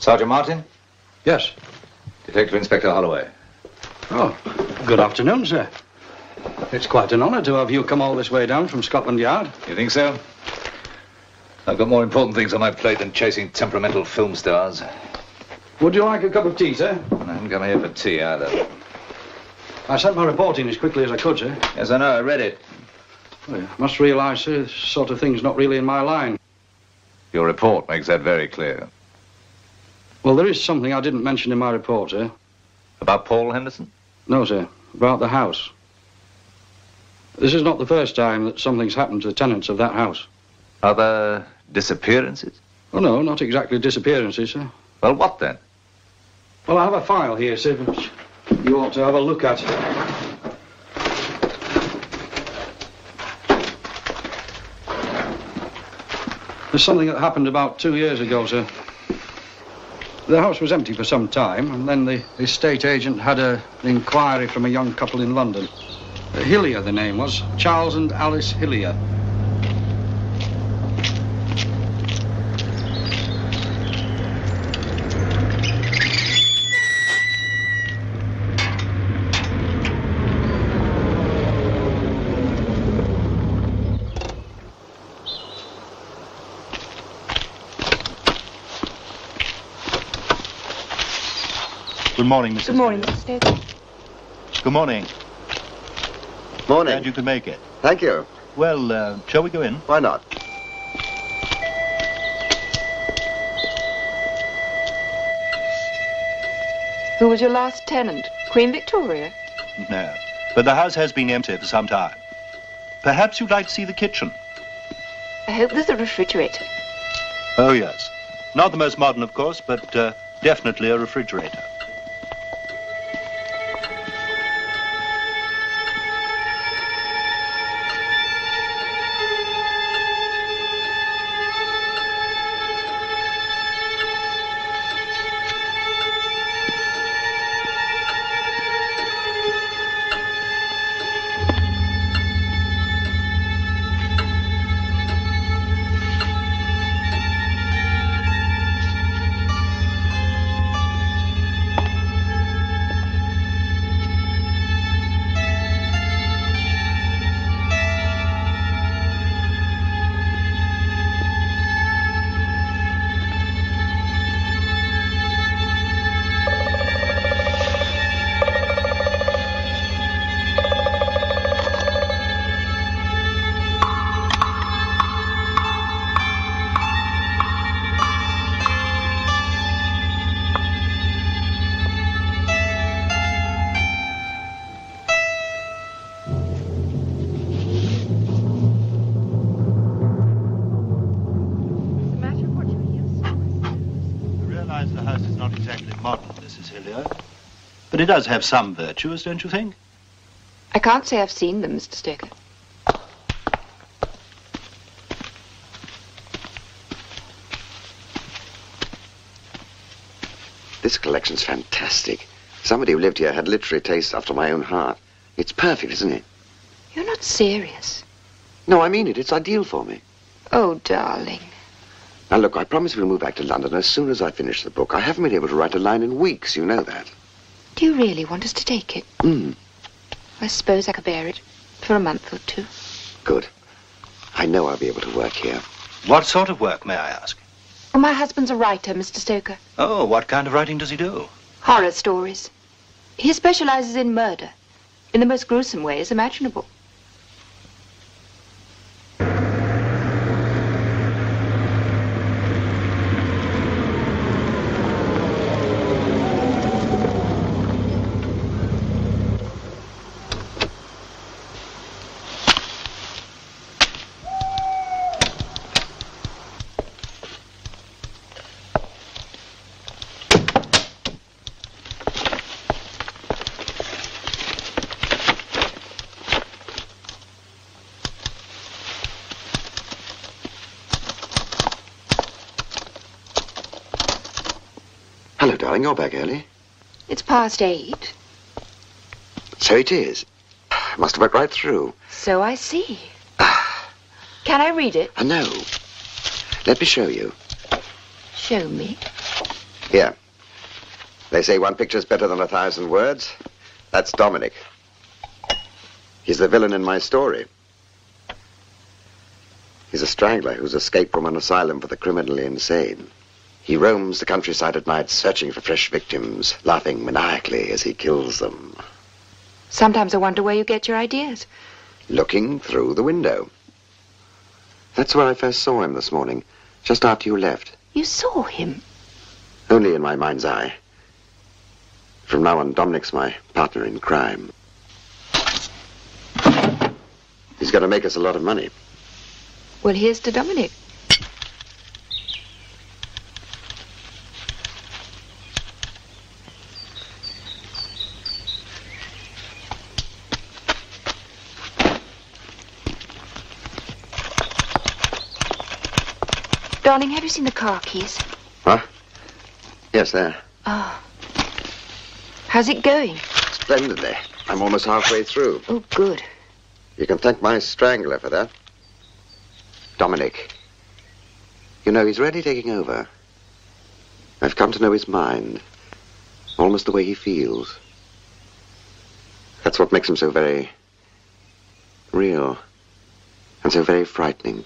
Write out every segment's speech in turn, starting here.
Sergeant Martin? Yes. Detective Inspector Holloway. Oh, good afternoon, sir. It's quite an honour to have you come all this way down from Scotland Yard. You think so? I've got more important things on my plate than chasing temperamental film stars. Would you like a cup of tea, sir? I haven't come here for tea either. I sent my report in as quickly as I could, sir. Yes, I know. I read it. Well, you must realise, sir, this sort of thing's not really in my line. Your report makes that very clear. Well, there is something I didn't mention in my report, sir. About Paul Henderson? No, sir. About the house. This is not the first time that something's happened to the tenants of that house. Other disappearances? Oh, no, not exactly disappearances, sir. Well, what then? Well, I have a file here, sir, which you ought to have a look at. There's something that happened about 2 years ago, sir. The house was empty for some time, and then the estate agent had an inquiry from a young couple in London. Hillier, the name was. Charles and Alice Hillier. Good morning, Mrs. Good morning, Mr. Stoker. Good morning. Morning. Glad you could make it. Thank you. Well, shall we go in? Why not? Who was your last tenant? Queen Victoria? No. But the house has been empty for some time. Perhaps you'd like to see the kitchen? I hope there's a refrigerator. Oh, yes. Not the most modern, of course, but definitely a refrigerator. But it does have some virtues, don't you think? I can't say I've seen them, Mr. Stoker. This collection's fantastic. Somebody who lived here had literary taste after my own heart. It's perfect, isn't it? You're not serious. No, I mean it. It's ideal for me. Oh, darling. Now, look, I promise we'll move back to London as soon as I finish the book. I haven't been able to write a line in weeks, you know that. Do you really want us to take it? I suppose I could bear it for a month or two. Good. I know I'll be able to work here. What sort of work, may I ask? Well, my husband's a writer, Mr. Stoker. Oh, what kind of writing does he do? Horror stories. He specializes in murder, in the most gruesome ways imaginable. Hello, darling. You're back early. It's past 8. So it is. Must have worked right through. So I see. Can I read it? No. Let me show you. Show me. Here. They say one picture's better than 1,000 words. That's Dominic. He's the villain in my story. He's a strangler who's escaped from an asylum for the criminally insane. He roams the countryside at night searching for fresh victims, laughing maniacally as he kills them. Sometimes I wonder where you get your ideas. Looking through the window. That's where I first saw him this morning, just after you left. You saw him? Only in my mind's eye. From now on, Dominic's my partner in crime. He's going to make us a lot of money. Well, here's to Dominic. Darling, have you seen the car keys? Huh? Yes, there. Oh. How's it going? Splendidly. I'm almost halfway through. Oh, good. You can thank my strangler for that. Dominic. You know, he's really taking over. I've come to know his mind. Almost the way he feels. That's what makes him so very real. And so very frightening.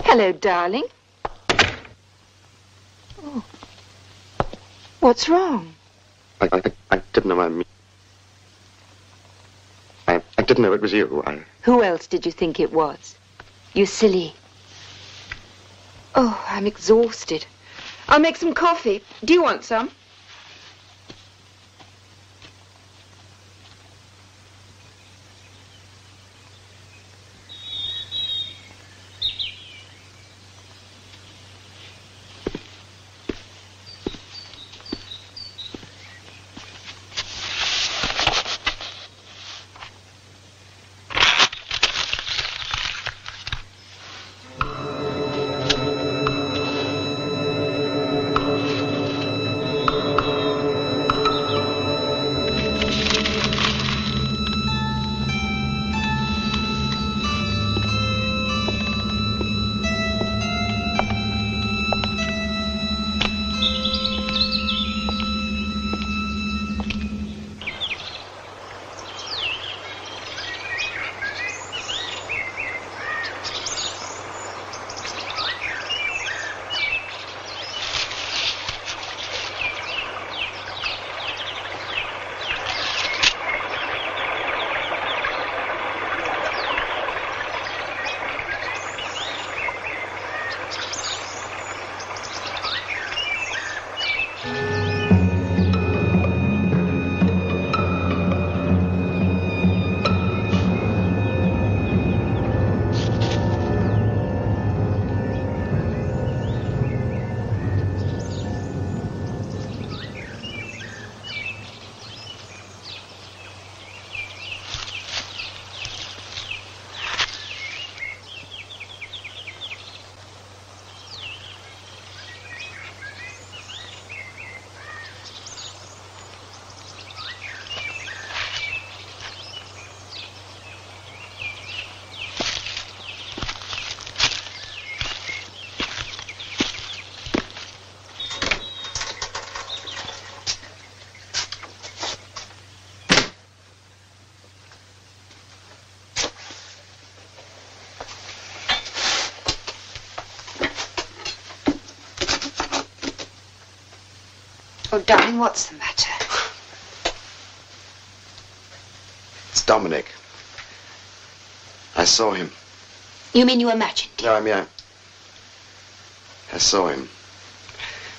Hello, darling. Oh. What's wrong? I didn't know I didn't know it was you. Who else did you think it was? You silly. Oh, I'm exhausted. I'll make some coffee. Do you want some? Oh, darling, what's the matter? It's Dominic. I saw him. You mean you imagined him? No, I mean, I saw him.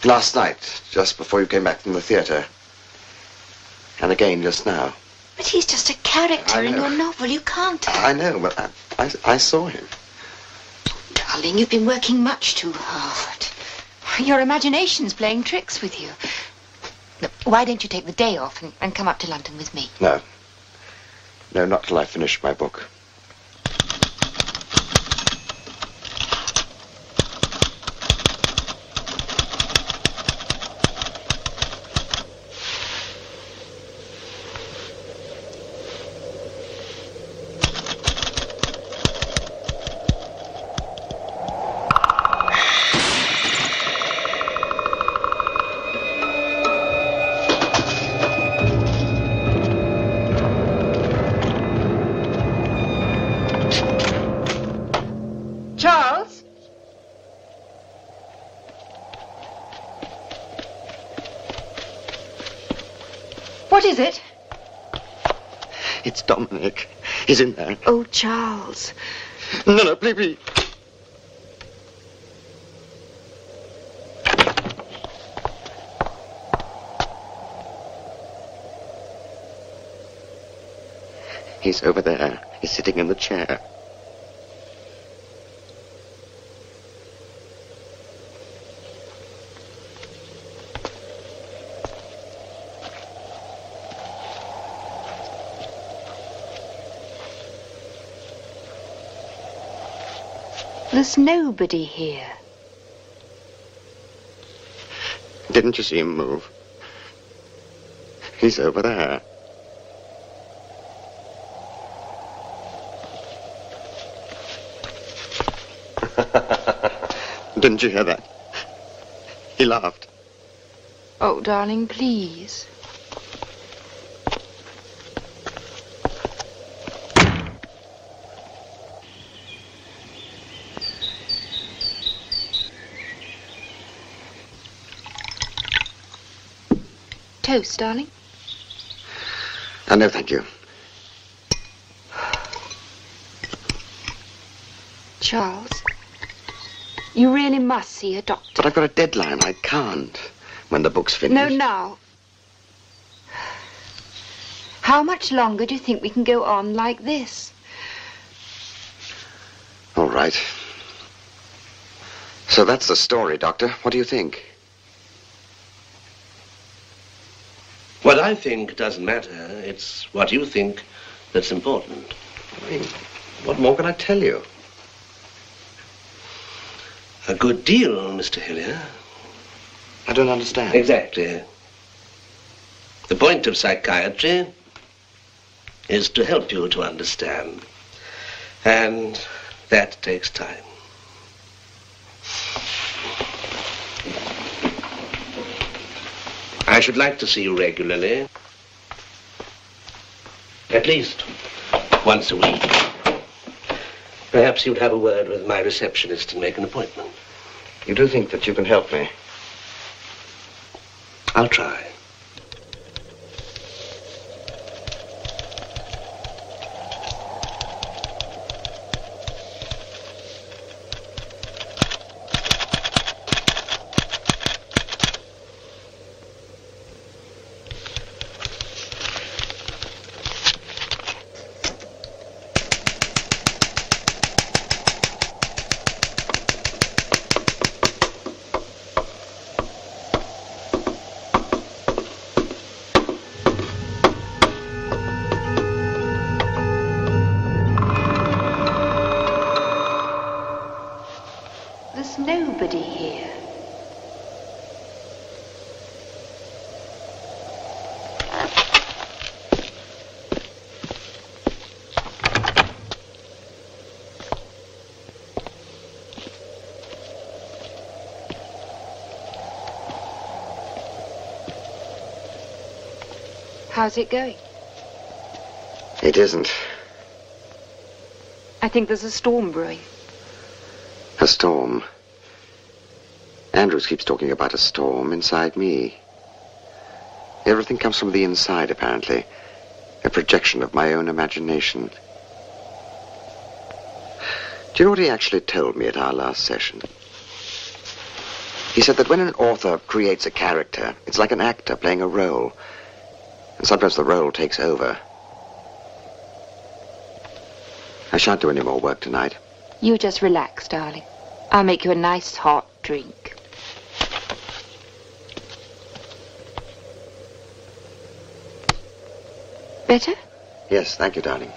Last night, just before you came back from the theatre. And again just now. But he's just a character in your novel. You can't. I know, but I saw him. Darling, you've been working much too hard. Your imagination's playing tricks with you. Look, why don't you take the day off and come up to London with me? No. No, not till I finish my book. What is it? It's Dominic. He's in there. Oh, Charles. No, please. He's over there. He's sitting in the chair. There's nobody here. Didn't you see him move? He's over there. Didn't you hear that? He laughed. Oh, darling, please. Toast, darling? No, thank you. Charles, you really must see a doctor. But I've got a deadline. I can't. When the book's finished. No, now. How much longer do you think we can go on like this? All right. So that's the story, Doctor. What do you think? What I think doesn't matter. It's what you think that's important. I mean, what more can I tell you? A good deal, Mr. Hillier. I don't understand. Exactly. The point of psychiatry is to help you to understand. And that takes time. I should like to see you regularly. At least once a week. Perhaps you'd have a word with my receptionist and make an appointment. You do think that you can help me? I'll try. How's it going? It isn't. I think there's a storm brewing. A storm? Andrews keeps talking about a storm inside me. Everything comes from the inside, apparently. A projection of my own imagination. Do you know what he actually told me at our last session? He said that when an author creates a character, it's like an actor playing a role. And sometimes the role takes over. I shan't do any more work tonight. You just relax, darling. I'll make you a nice hot drink. Better? Yes, thank you, darling.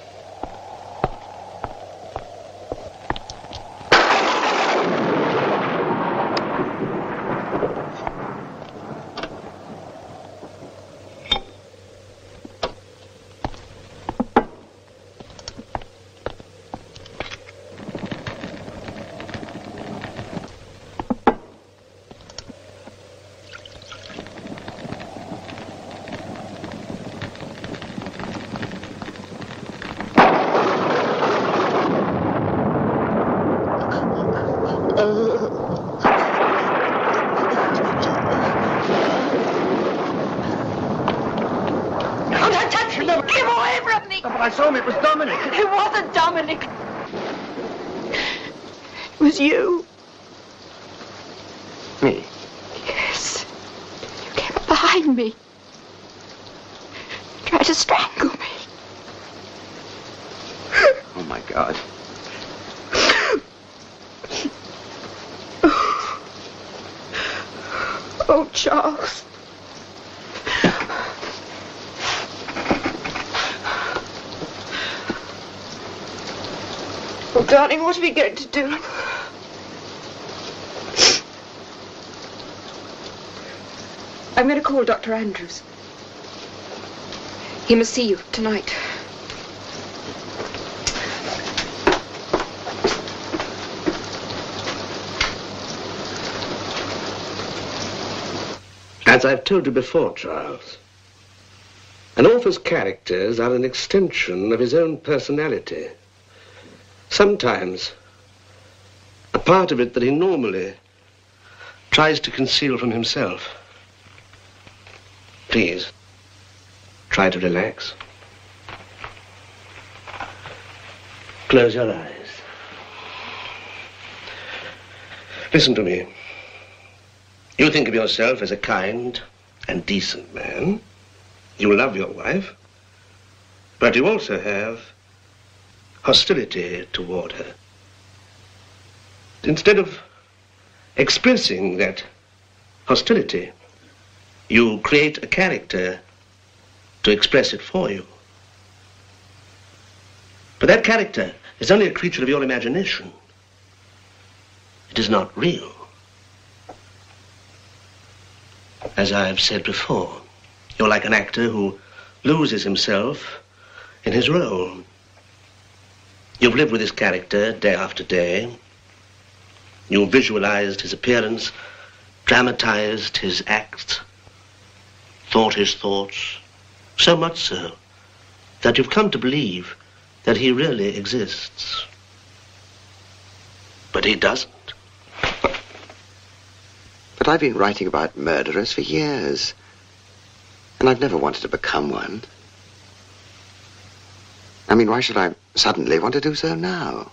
I saw him, it was Dominic. It wasn't Dominic. It was you. Me? Yes. You came up behind me. Tried to strangle me. Oh, my God. Oh, Charles. Oh, darling, what are we going to do? I'm going to call Dr. Andrews. He must see you tonight. As I've told you before, Charles, an author's characters are an extension of his own personality. Sometimes, a part of it that he normally tries to conceal from himself. Please, try to relax. Close your eyes. Listen to me. You think of yourself as a kind and decent man. You love your wife, but you also have hostility toward her. Instead of expressing that hostility, you create a character to express it for you. But that character is only a creature of your imagination. It is not real. As I've said before, you're like an actor who loses himself in his role. You've lived with his character day after day. You've visualized his appearance, dramatized his acts, thought his thoughts, so much so that you've come to believe that he really exists. But he doesn't. But I've been writing about murderers for years, and I've never wanted to become one. I mean, why should I suddenly want to do so now?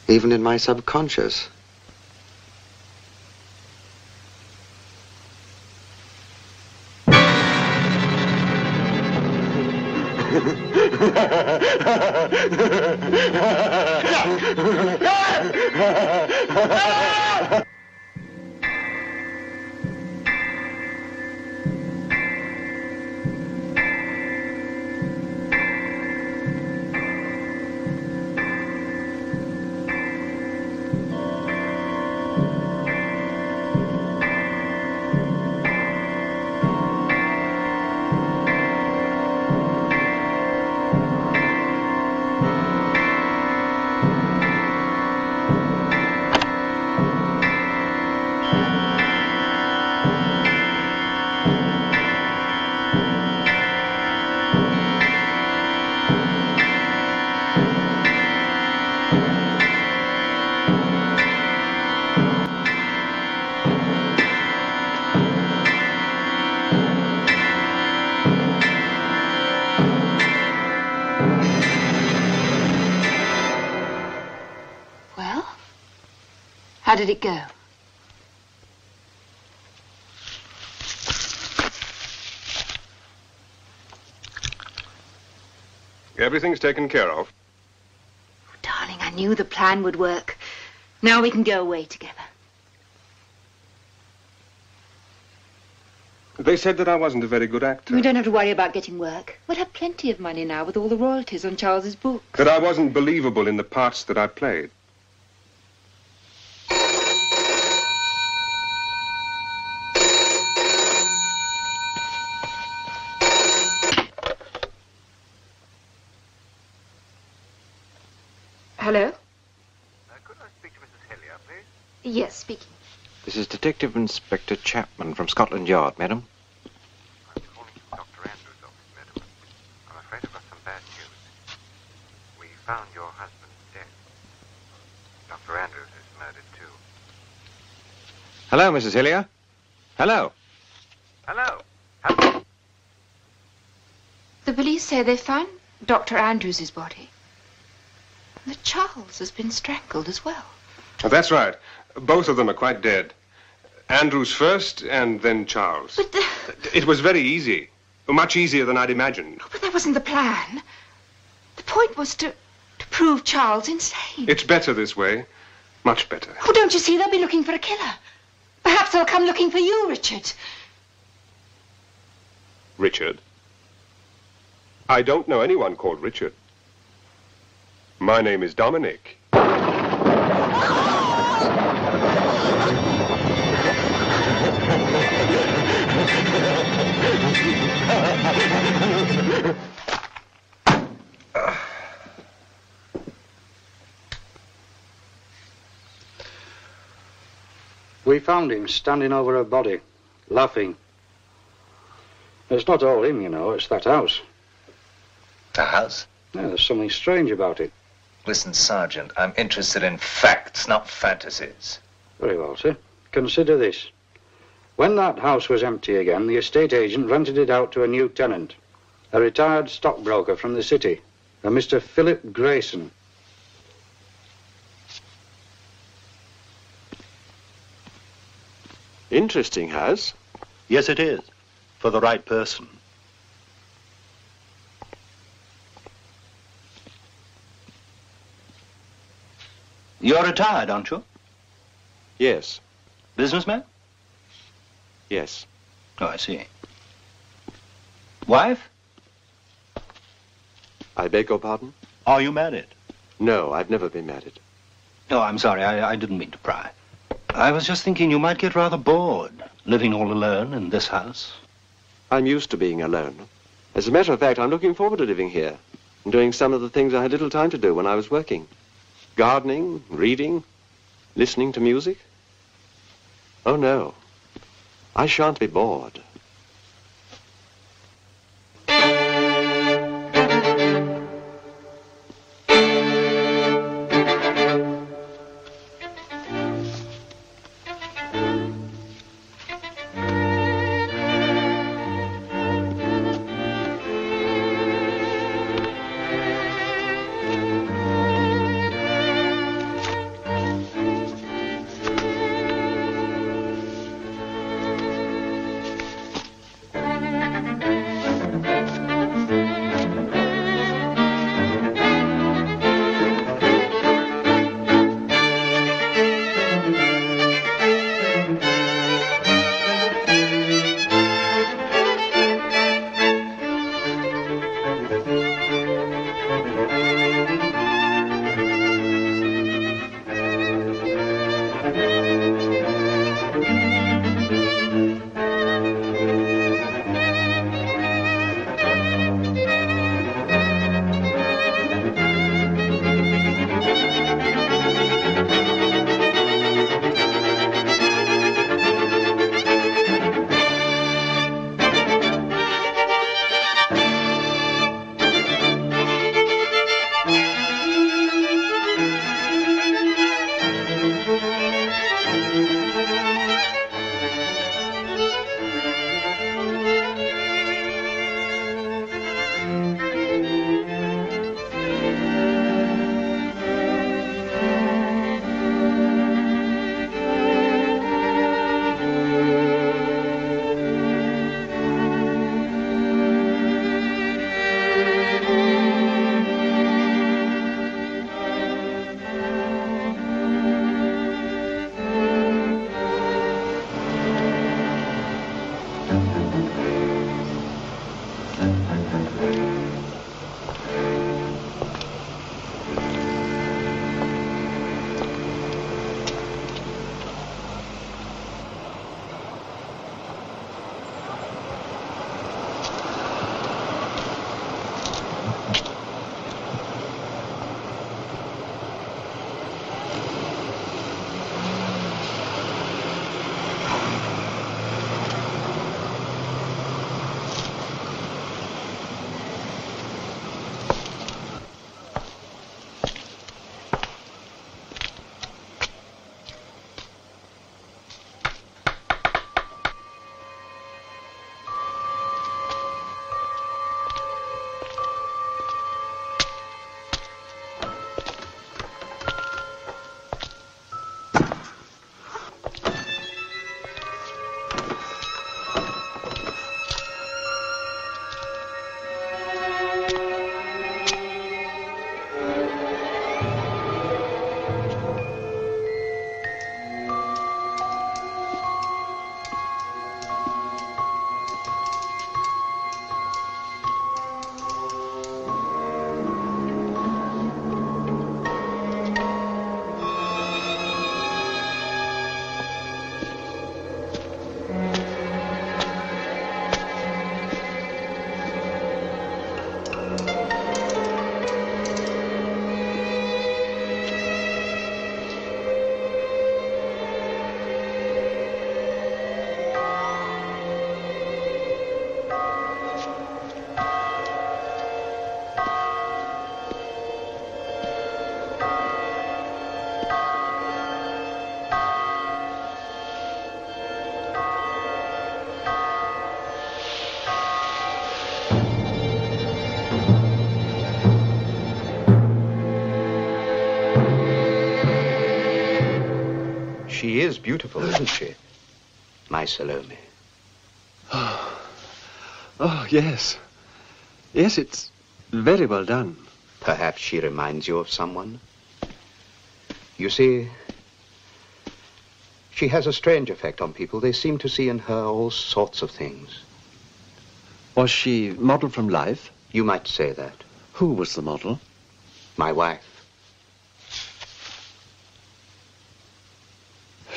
Even in my subconscious. How did it go? Everything's taken care of. Oh, darling, I knew the plan would work. Now we can go away together. They said that I wasn't a very good actor. We don't have to worry about getting work. We'll have plenty of money now with all the royalties on Charles's book. That I wasn't believable in the parts that I played. Hello? Could I speak to Mrs. Hillier, please? Yes, speaking. This is Detective Inspector Chapman from Scotland Yard, madam. I'm calling from Dr. Andrews' office, madam. I'm afraid I've got some bad news. We found your husband dead. Dr. Andrews is murdered, too. Hello, Mrs. Hillier. Hello. Hello. Hello. The police say they found Dr. Andrews' body. That Charles has been strangled as well. That's right. Both of them are quite dead. Andrews first, and then Charles. But It was very easy. Much easier than I'd imagined. But that wasn't the plan. The point was to prove Charles insane. It's better this way. Much better. Oh, don't you see? They'll be looking for a killer. Perhaps they'll come looking for you, Richard. Richard? I don't know anyone called Richard. My name is Dominic. We found him standing over a body, laughing. It's not all him, you know, it's that house. The house? Yeah, there's something strange about it. Listen, Sergeant, I'm interested in facts, not fantasies. Very well, sir. Consider this. When that house was empty again, the estate agent rented it out to a new tenant, a retired stockbroker from the city, a Mr. Philip Grayson. Interesting house. Yes, it is. For the right person. You're retired, aren't you? Yes. Businessman? Yes. Oh, I see. Wife? I beg your pardon? Are you married? No, I've never been married. Oh, I'm sorry. I didn't mean to pry. I was just thinking you might get rather bored living all alone in this house. I'm used to being alone. As a matter of fact, I'm looking forward to living here and doing some of the things I had little time to do when I was working. Gardening, reading, listening to music. Oh, no. I shan't be bored. She is beautiful, isn't she? My Salome. Oh, yes. Yes, it's very well done. Perhaps she reminds you of someone? You see, she has a strange effect on people. They seem to see in her all sorts of things. Was she modelled from life? You might say that. Who was the model? My wife.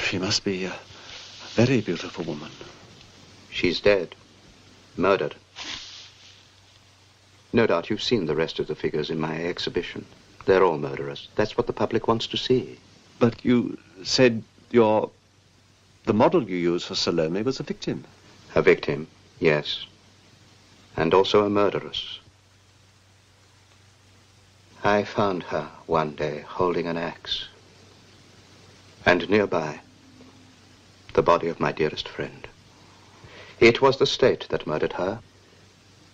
She must be a very beautiful woman. She's dead. Murdered. No doubt you've seen the rest of the figures in my exhibition. They're all murderers. That's what the public wants to see. But you said the model you used for Salome was a victim. A victim, yes. And also a murderess. I found her one day holding an axe. And nearby, the body of my dearest friend. It was the state that murdered her.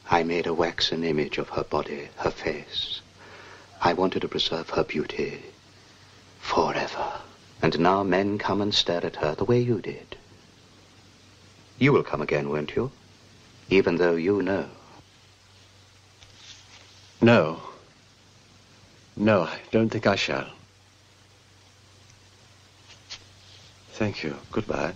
I made a waxen image of her body, her face. I wanted to preserve her beauty forever. And now men come and stare at her the way you did. You will come again, won't you? Even though you know. No. No, I don't think I shall. Thank you. Goodbye.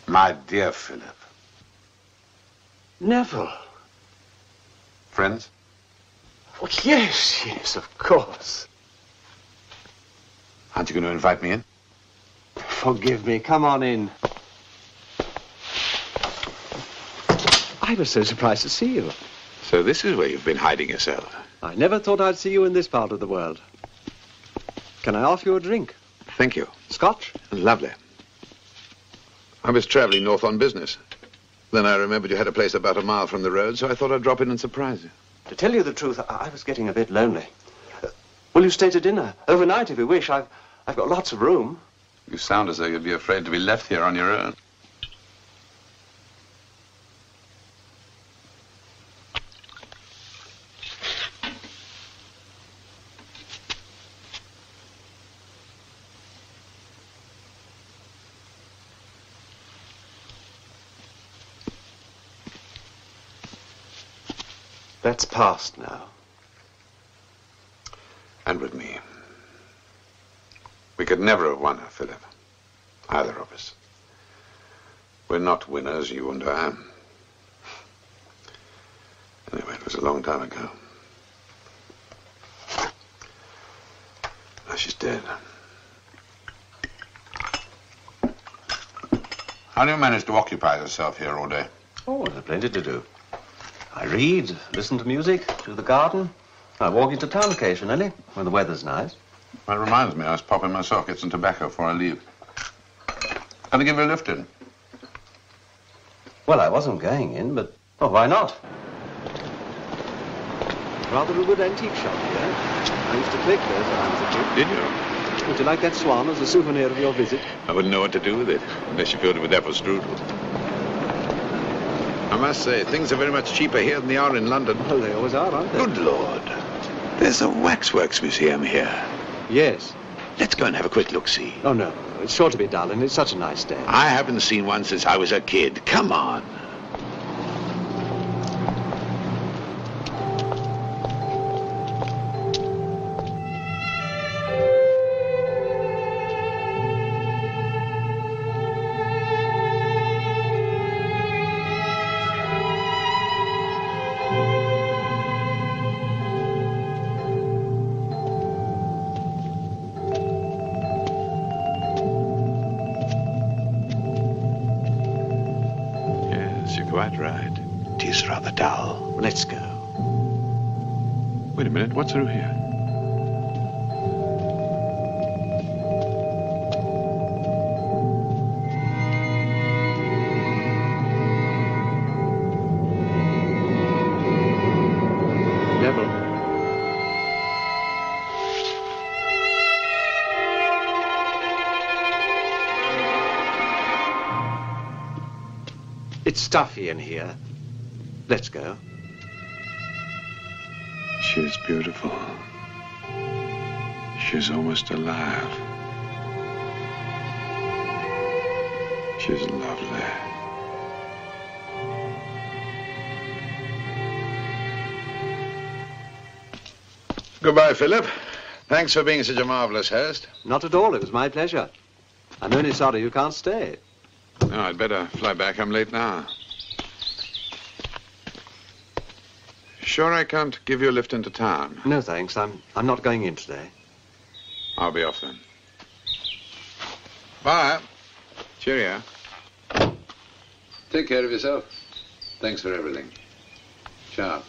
My dear Philip. Neville. Friends? Oh, yes, yes, of course. Aren't you going to invite me in? Forgive me. Come on in. I was so surprised to see you. So this is where you've been hiding yourself. I never thought I'd see you in this part of the world. Can I offer you a drink? Thank you. Scotch? Lovely. I was traveling north on business. Then I remembered you had a place about a mile from the road, so I thought I'd drop in and surprise you. To tell you the truth, I was getting a bit lonely. Will you stay to dinner? Overnight, if you wish. I've got lots of room. You sound as though you'd be afraid to be left here on your own. That's past now. And with me. We could never have won her, Philip. Either of us. We're not winners, you and I. Anyway, it was a long time ago. Now she's dead. How do you manage to occupy yourself here all day? Oh, there's plenty to do. I read, listen to music, do the garden. I walk into town occasionally, when the weather's nice. That reminds me, I was popping myself, get some tobacco before I leave. Can I give you a lift in? Well, I wasn't going in, but, oh, why not? Rather a good antique shop here. I used to collect those when I was a kid. Did you? Would you like that swan as a souvenir of your visit? I wouldn't know what to do with it, unless you filled it with apple strudel. I must say, things are very much cheaper here than they are in London. Well, they always are, aren't they? Good Lord. There's a waxworks museum here. Yes. Let's go and have a quick look-see. Oh, no. It's sure to be dull, and it's such a nice day. I haven't seen one since I was a kid. Come on. Let's go. Wait a minute, what's through here? Neville. It's stuffy in here. Let's go. She's beautiful. She's almost alive. She's lovely. Goodbye, Philip. Thanks for being such a marvelous host. Not at all. It was my pleasure. I'm only sorry you can't stay. No, I'd better fly back. I'm late now. Sure I can't give you a lift into town? No, thanks. I'm not going in today. I'll be off then. Bye. Cheerio. Take care of yourself. Thanks for everything. Ciao.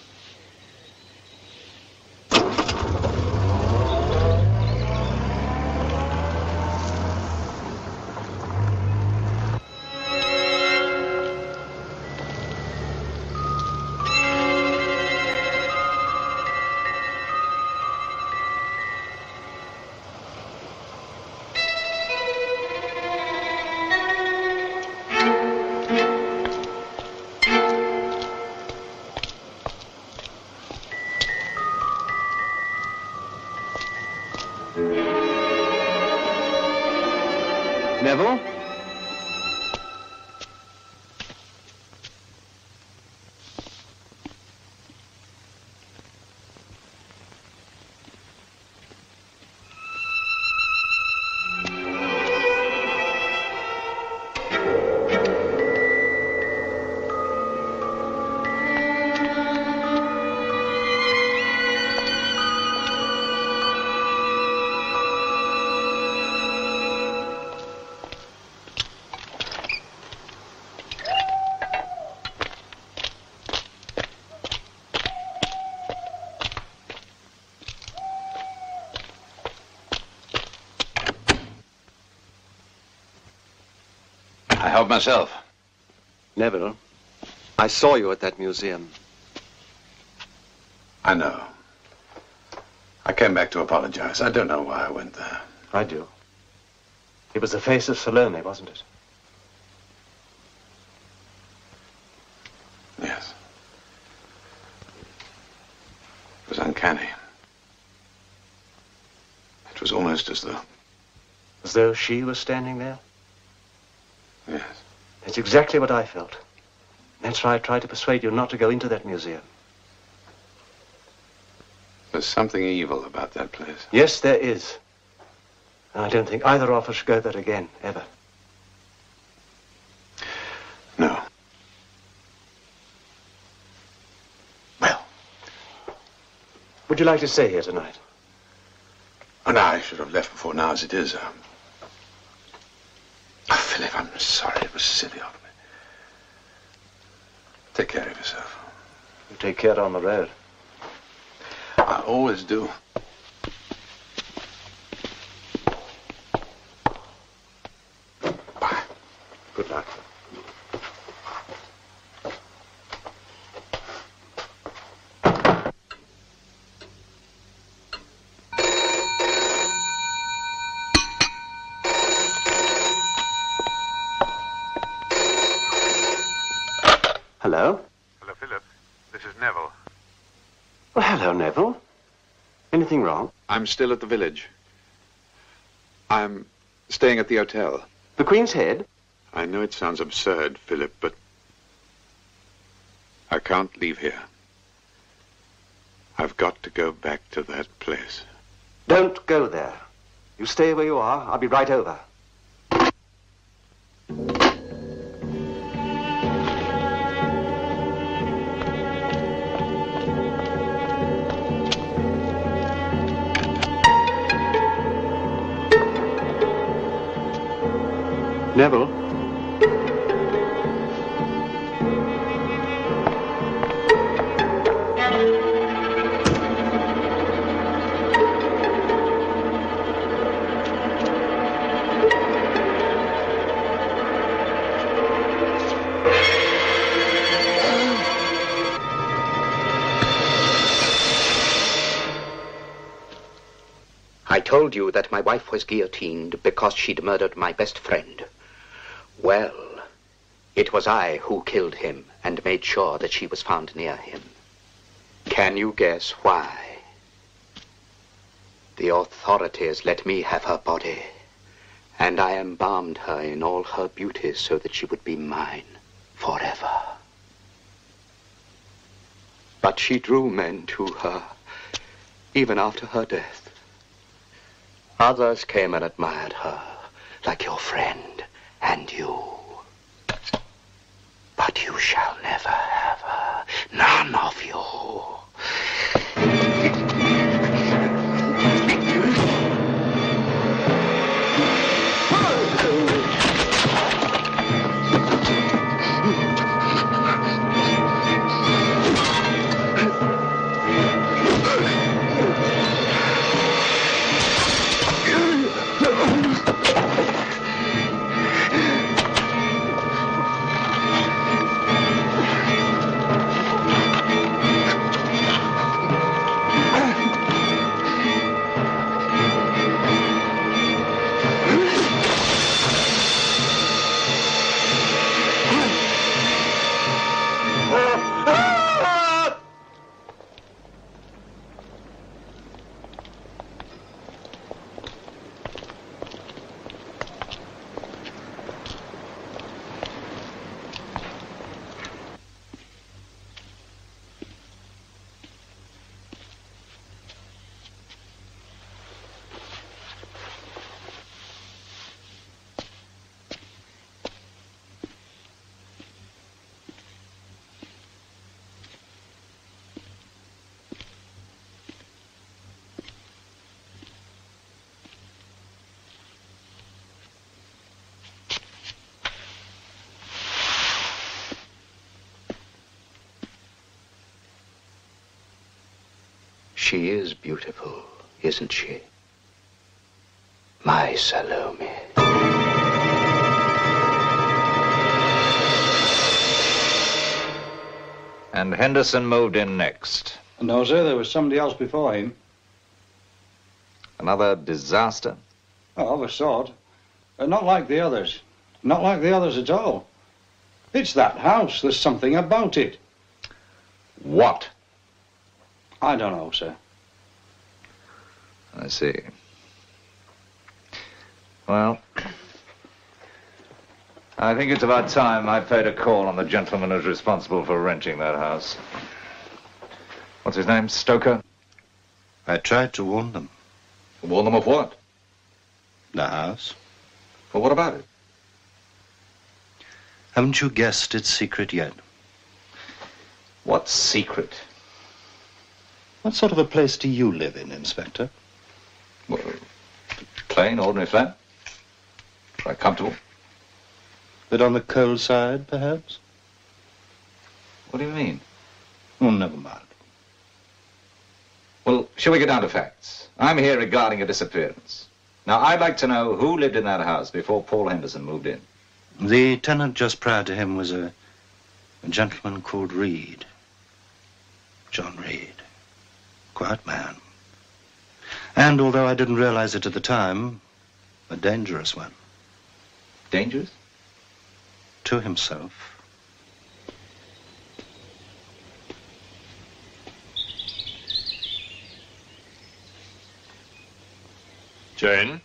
Neville? I help myself. Neville, I saw you at that museum. I know. I came back to apologize. I don't know why I went there. I do. It was the face of Salome, wasn't it? Yes. It was uncanny. It was almost as though... As though she was standing there? Yes. That's exactly what I felt. That's why I tried to persuade you not to go into that museum. There's something evil about that place. Yes, there is. I don't think either of us should go there again, ever. No. Well, would you like to stay here tonight? Oh, no, I should have left before now as it is. Oh, Philip, I'm sorry. It was silly of me. Take care of yourself. You take care on the road. I always do. Bye. Good luck. Hello? Hello, Philip. This is Neville. Well, hello, Neville. Anything wrong? I'm still at the village. I'm staying at the hotel. The Queen's Head? I know it sounds absurd, Philip, but I can't leave here. I've got to go back to that place. Don't go there. You stay where you are. I'll be right over. Neville? I told you that my wife was guillotined because she'd murdered my best friend. Well, it was I who killed him and made sure that she was found near him. Can you guess why? The authorities let me have her body, and I embalmed her in all her beauty so that she would be mine forever. But she drew men to her, even after her death. Others came and admired her, like your friend and you. But you shall never have her, none of you. She is beautiful, isn't she? My Salome. And Henderson moved in next. No, sir, there was somebody else before him. Another disaster? Oh, of a sort. Not like the others. Not like the others at all. It's that house. There's something about it. What? I don't know, sir. I see. Well, I think it's about time I paid a call on the gentleman who's responsible for renting that house. What's his name? Stoker? I tried to warn them. Warn them of what? The house. Well, what about it? Haven't you guessed its secret yet? What secret? What sort of a place do you live in, Inspector? Well, plain, ordinary flat. Quite comfortable. Bit on the cold side, perhaps? What do you mean? Oh, never mind. Well, shall we get down to facts? I'm here regarding a disappearance. Now, I'd like to know who lived in that house before Paul Henderson moved in. The tenant just prior to him was a gentleman called Reed. John Reed. Quiet man. And although I didn't realize it at the time, a dangerous one. Dangerous? To himself. Jane?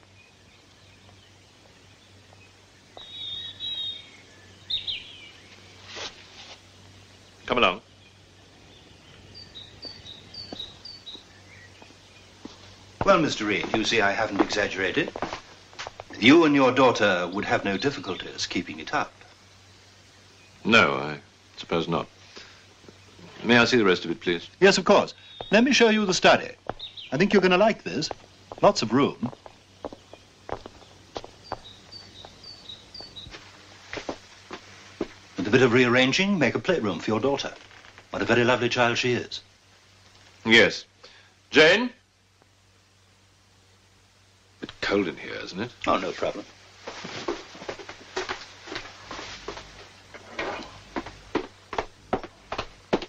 Come along. Well, Mr. Reed, you see I haven't exaggerated. You and your daughter would have no difficulties keeping it up. No, I suppose not. May I see the rest of it, please? Yes, of course. Let me show you the study. I think you're going to like this. Lots of room. With a bit of rearranging, make a playroom for your daughter. What a very lovely child she is. Yes. Jane? Bit cold in here, isn't it? Oh, no problem.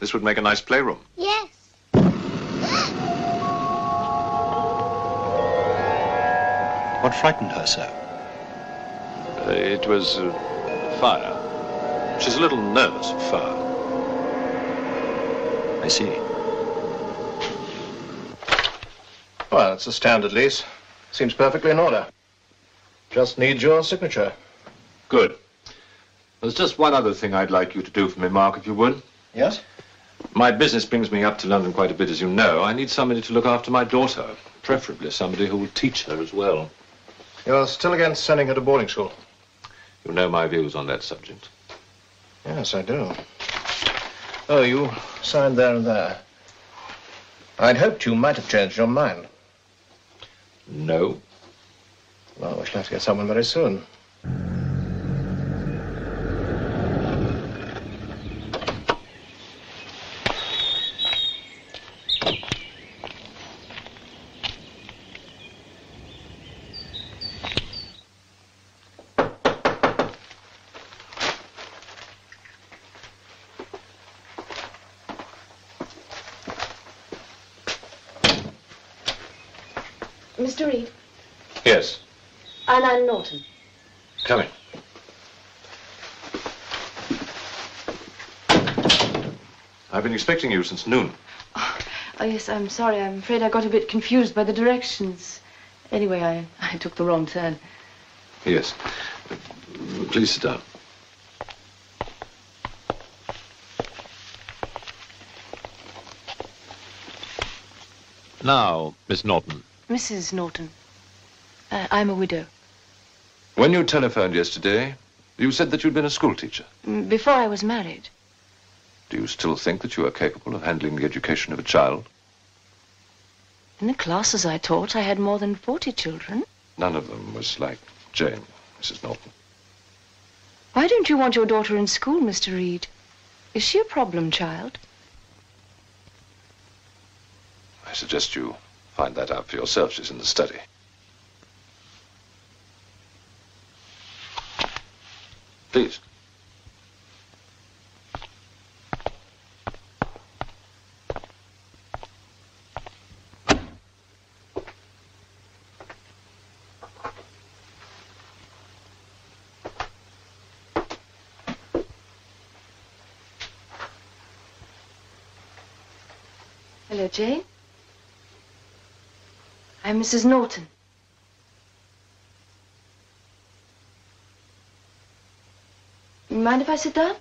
This would make a nice playroom. Yes. What frightened her so? It was fire. She's a little nervous of fire. I see. Well, it's a standard lease. Seems perfectly in order. Just needs your signature. Good. There's just one other thing I'd like you to do for me, Mark, if you would. Yes? My business brings me up to London quite a bit, as you know. I need somebody to look after my daughter, preferably somebody who will teach her as well. You're still against sending her to boarding school? You know my views on that subject. Yes, I do. Oh, you signed there and there. I'd hoped you might have changed your mind. No. Well, we shall have to get someone very soon. Mr. Reed? Yes. I'm Norton. Come in. I've been expecting you since noon. Oh, yes, I'm sorry. I'm afraid I got a bit confused by the directions. Anyway, I took the wrong turn. Yes. Please sit down. Now, Miss Norton. Mrs. Norton. I'm a widow. When you telephoned yesterday, you said that you'd been a schoolteacher. Before I was married. Do you still think that you are capable of handling the education of a child? In the classes I taught, I had more than 40 children. None of them was like Jane, Mrs. Norton. Why don't you want your daughter in school, Mr. Reed? Is she a problem child? I suggest you find that out for yourself. She's in the study. Please. Hello, Jane. I'm Mrs. Norton. Mind if I sit down?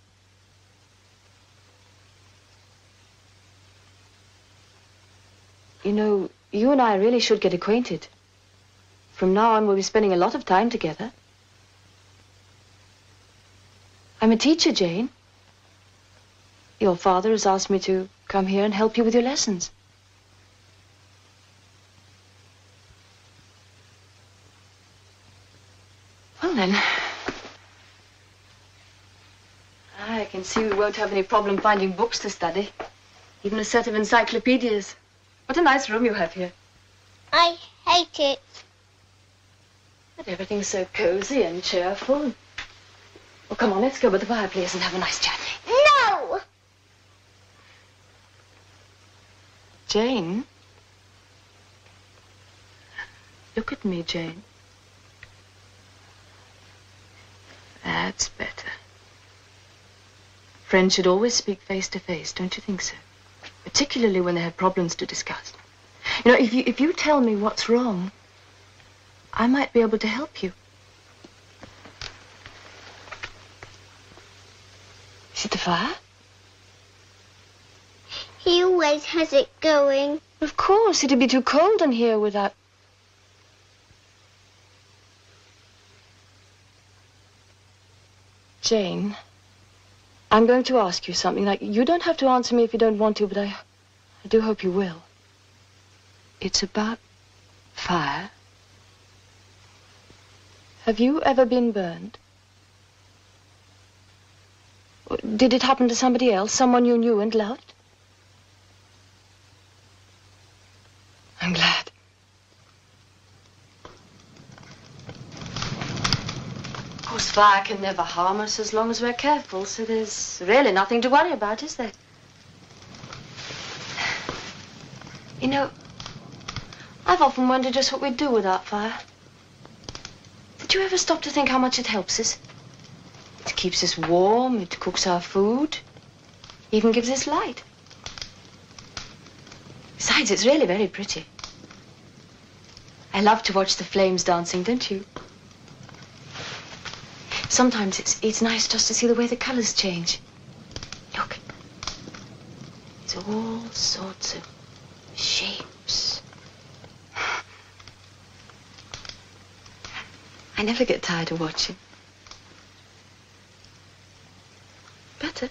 You know, you and I really should get acquainted. From now on, we'll be spending a lot of time together. I'm a teacher, Jane. Your father has asked me to come here and help you with your lessons. Well, then. I can see we won't have any problem finding books to study. Even a set of encyclopedias. What a nice room you have here. I hate it. But everything's so cozy and cheerful. Well, come on, let's go by the fireplace and have a nice chat. No! Jane? Look at me, Jane. That's better. Friends should always speak face to face, don't you think so? Particularly when they have problems to discuss. You know, if you tell me what's wrong, I might be able to help you. Is it the fire? He always has it going. Of course, it'd be too cold in here without... Jane, I'm going to ask you something. Like, you don't have to answer me if you don't want to, but I do hope you will. It's about fire. Have you ever been burned? Did it happen to somebody else, someone you knew and loved? I'm glad. Of course, fire can never harm us as long as we're careful, so there's really nothing to worry about, is there? You know, I've often wondered just what we'd do without fire. Did you ever stop to think how much it helps us? It keeps us warm, it cooks our food, even gives us light. Besides, it's really very pretty. I love to watch the flames dancing, don't you? Sometimes it's nice just to see the way the colors change. Look. It's all sorts of shapes. I never get tired of watching. Better.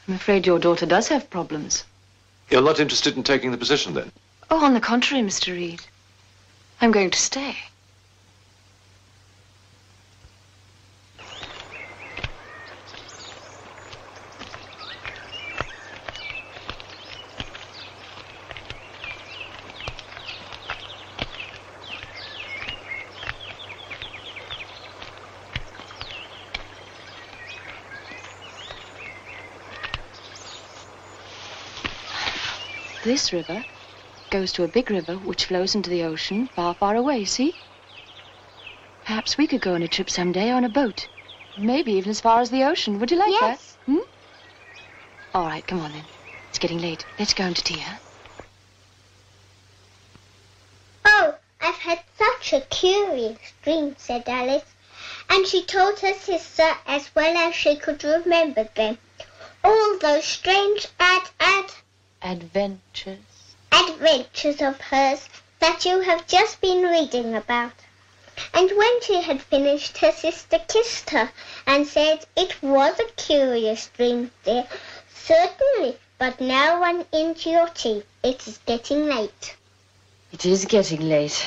I'm afraid your daughter does have problems. You're not interested in taking the position, then? Oh, on the contrary, Mr. Reed. I'm going to stay. This river goes to a big river which flows into the ocean far, far away, see? Perhaps we could go on a trip someday on a boat. Maybe even as far as the ocean. Would you like that? Hmm? All right, come on then. It's getting late. Let's go into tea, huh? Oh, I've had such a curious dream, said Alice. And she told her sister as well as she could remember them. All those strange adventures of hers that you have just been reading about. And when she had finished, her sister kissed her and said, "It was a curious dream, dear. Certainly, but now run into your tea. It is getting late." It is getting late.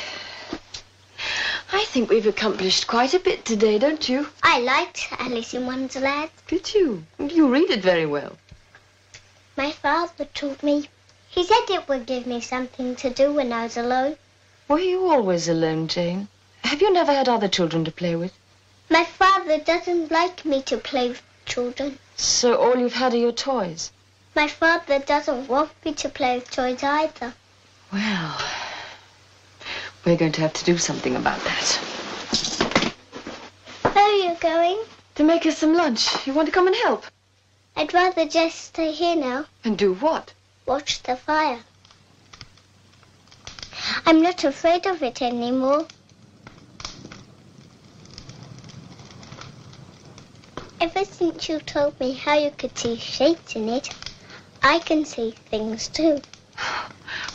I think we've accomplished quite a bit today, don't you? I liked Alice in Wonderland. Did you? You read it very well. My father taught me. He said it would give me something to do when I was alone. Were you always alone, Jane? Have you never had other children to play with? My father doesn't like me to play with children. So all you've had are your toys? My father doesn't want me to play with toys either. Well, we're going to have to do something about that. Where are you going? To make us some lunch. You want to come and help? I'd rather just stay here now. And do what? Watch the fire. I'm not afraid of it anymore. Ever since you told me how you could see shapes in it, I can see things too.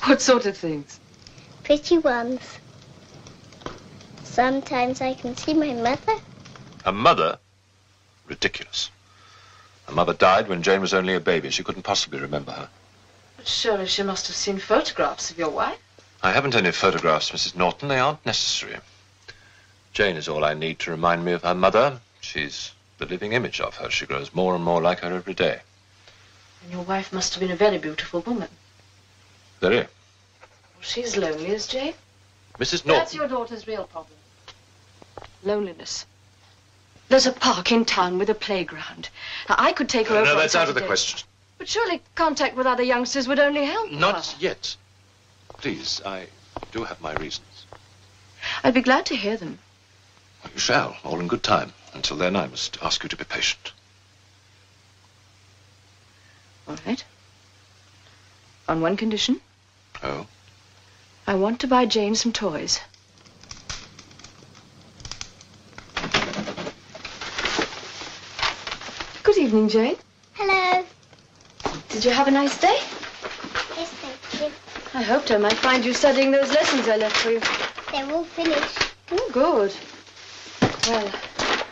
What sort of things? Pretty ones. Sometimes I can see my mother. A mother? Ridiculous. Her mother died when Jane was only a baby. She couldn't possibly remember her. But surely she must have seen photographs of your wife. I haven't any photographs, Mrs. Norton. They aren't necessary. Jane is all I need to remind me of her mother. She's the living image of her. She grows more and more like her every day. And your wife must have been a very beautiful woman. Very. Well, she's lonely, is Jane? Mrs. Norton. That's your daughter's real problem. Loneliness. There's a park in town with a playground. Now, I could take her over. No, on that's out of the Saturday. question. But surely contact with other youngsters would only help Not her. yet. Please, I do have my reasons. I'd be glad to hear them. You shall, all in good time. Until then, I must ask you to be patient. All right. On one condition. Oh? I want to buy Jane some toys. Good evening, Jane. Hello. Did you have a nice day? Yes, thank you. I hoped I might find you studying those lessons I left for you. They're all finished. Oh, good. Well,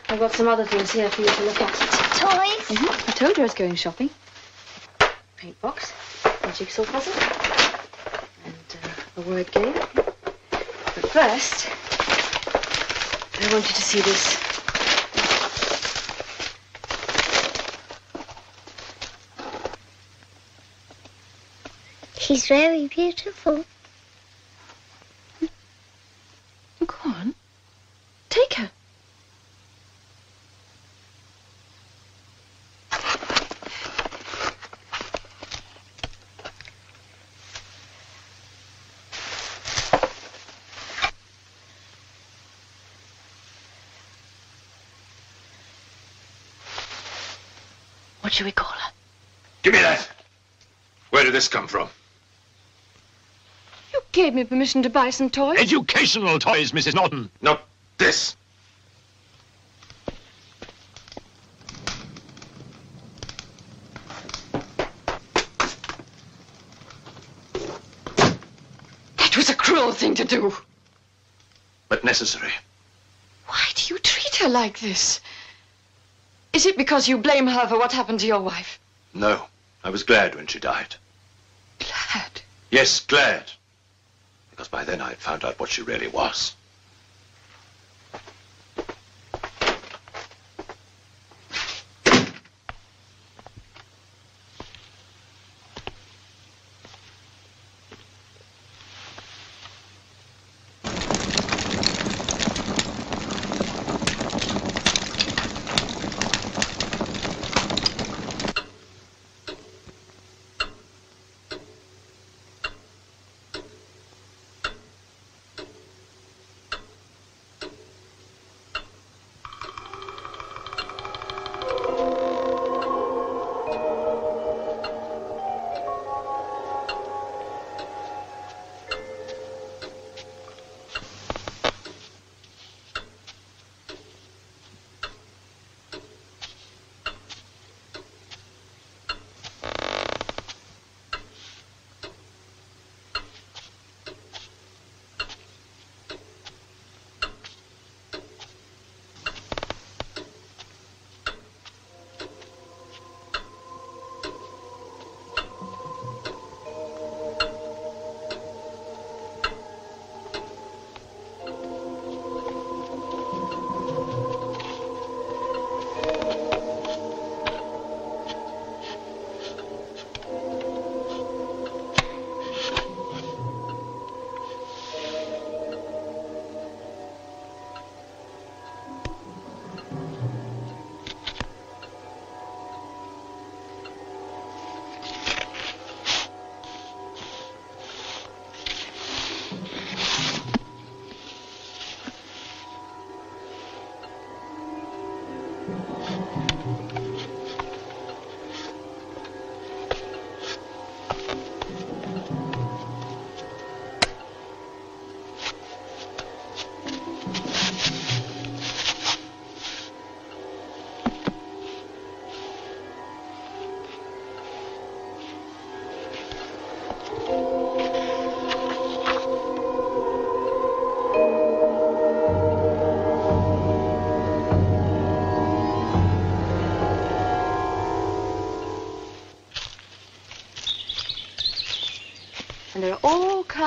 I've got some other things here for you to look at. Toys? I told you I was going shopping. Paint box, a jigsaw puzzle, and a word game. But first, I want you to see this. She's very beautiful. Go on. Take her. What shall we call her? Give me that! Where did this come from? You gave me permission to buy some toys. Educational toys, Mrs. Norton. Not this. That was a cruel thing to do. But necessary. Why do you treat her like this? Is it because you blame her for what happened to your wife? No. I was glad when she died. Glad? Yes, glad. Because by then I had found out what she really was.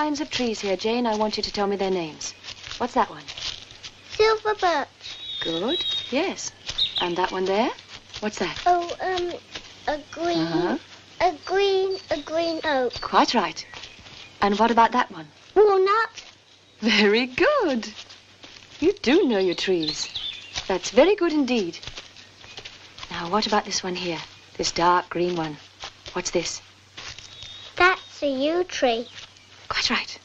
kinds of trees here, Jane. I want you to tell me their names. What's that one? Silver birch. Good. Yes. And that one there? What's that? Oh, a green, a green oak. Quite right. And what about that one? Walnut. Very good. You do know your trees. That's very good indeed. Now, what about this one here? This dark green one. What's this? That's a yew tree. Quite right.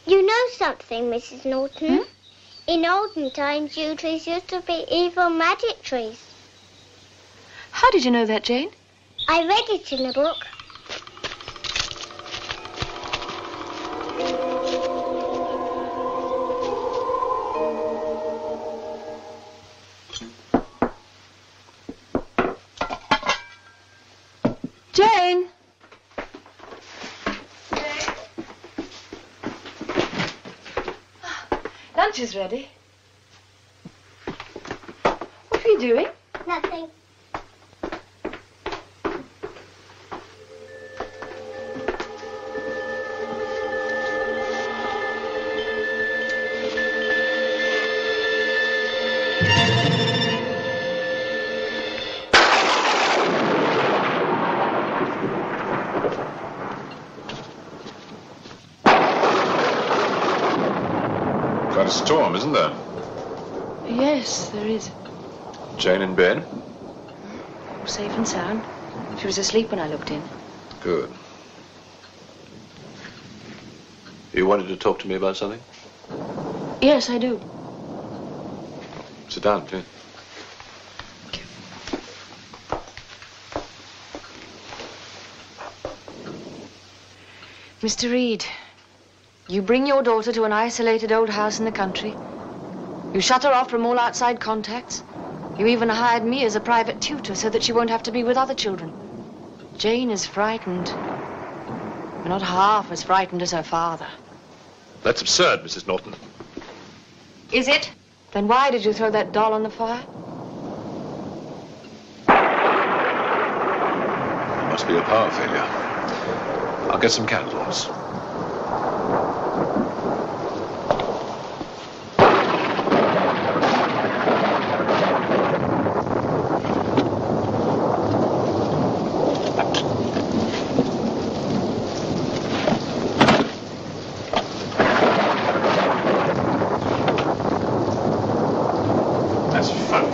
You know something, Mrs. Norton? In olden times, yew trees used to be evil magic trees. How did you know that, Jane? I read it in a book. Jane! Lunch is ready. What are you doing? Nothing. Quite a storm, isn't there? Yes, there is. Jane in bed? Safe and sound. She was asleep when I looked in. Good. You wanted to talk to me about something? Yes, I do. Sit down, please. Mr. Reed, you bring your daughter to an isolated old house in the country. You shut her off from all outside contacts. You even hired me as a private tutor so that she won't have to be with other children. Jane is frightened. But not half as frightened as her father. That's absurd, Mrs. Norton. Is it? Then why did you throw that doll on the fire? It must be a power failure. I'll get some candles. That's funny.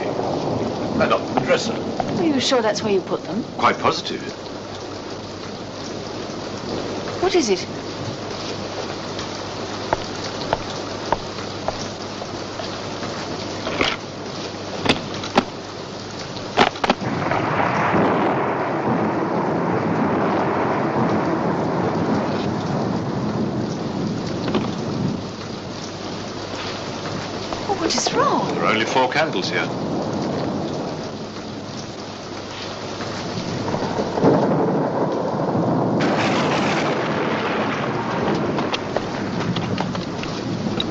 They're not in the dresser. Are you sure that's where you put them? Quite positive. What is it? What is wrong? There are only 4 candles here.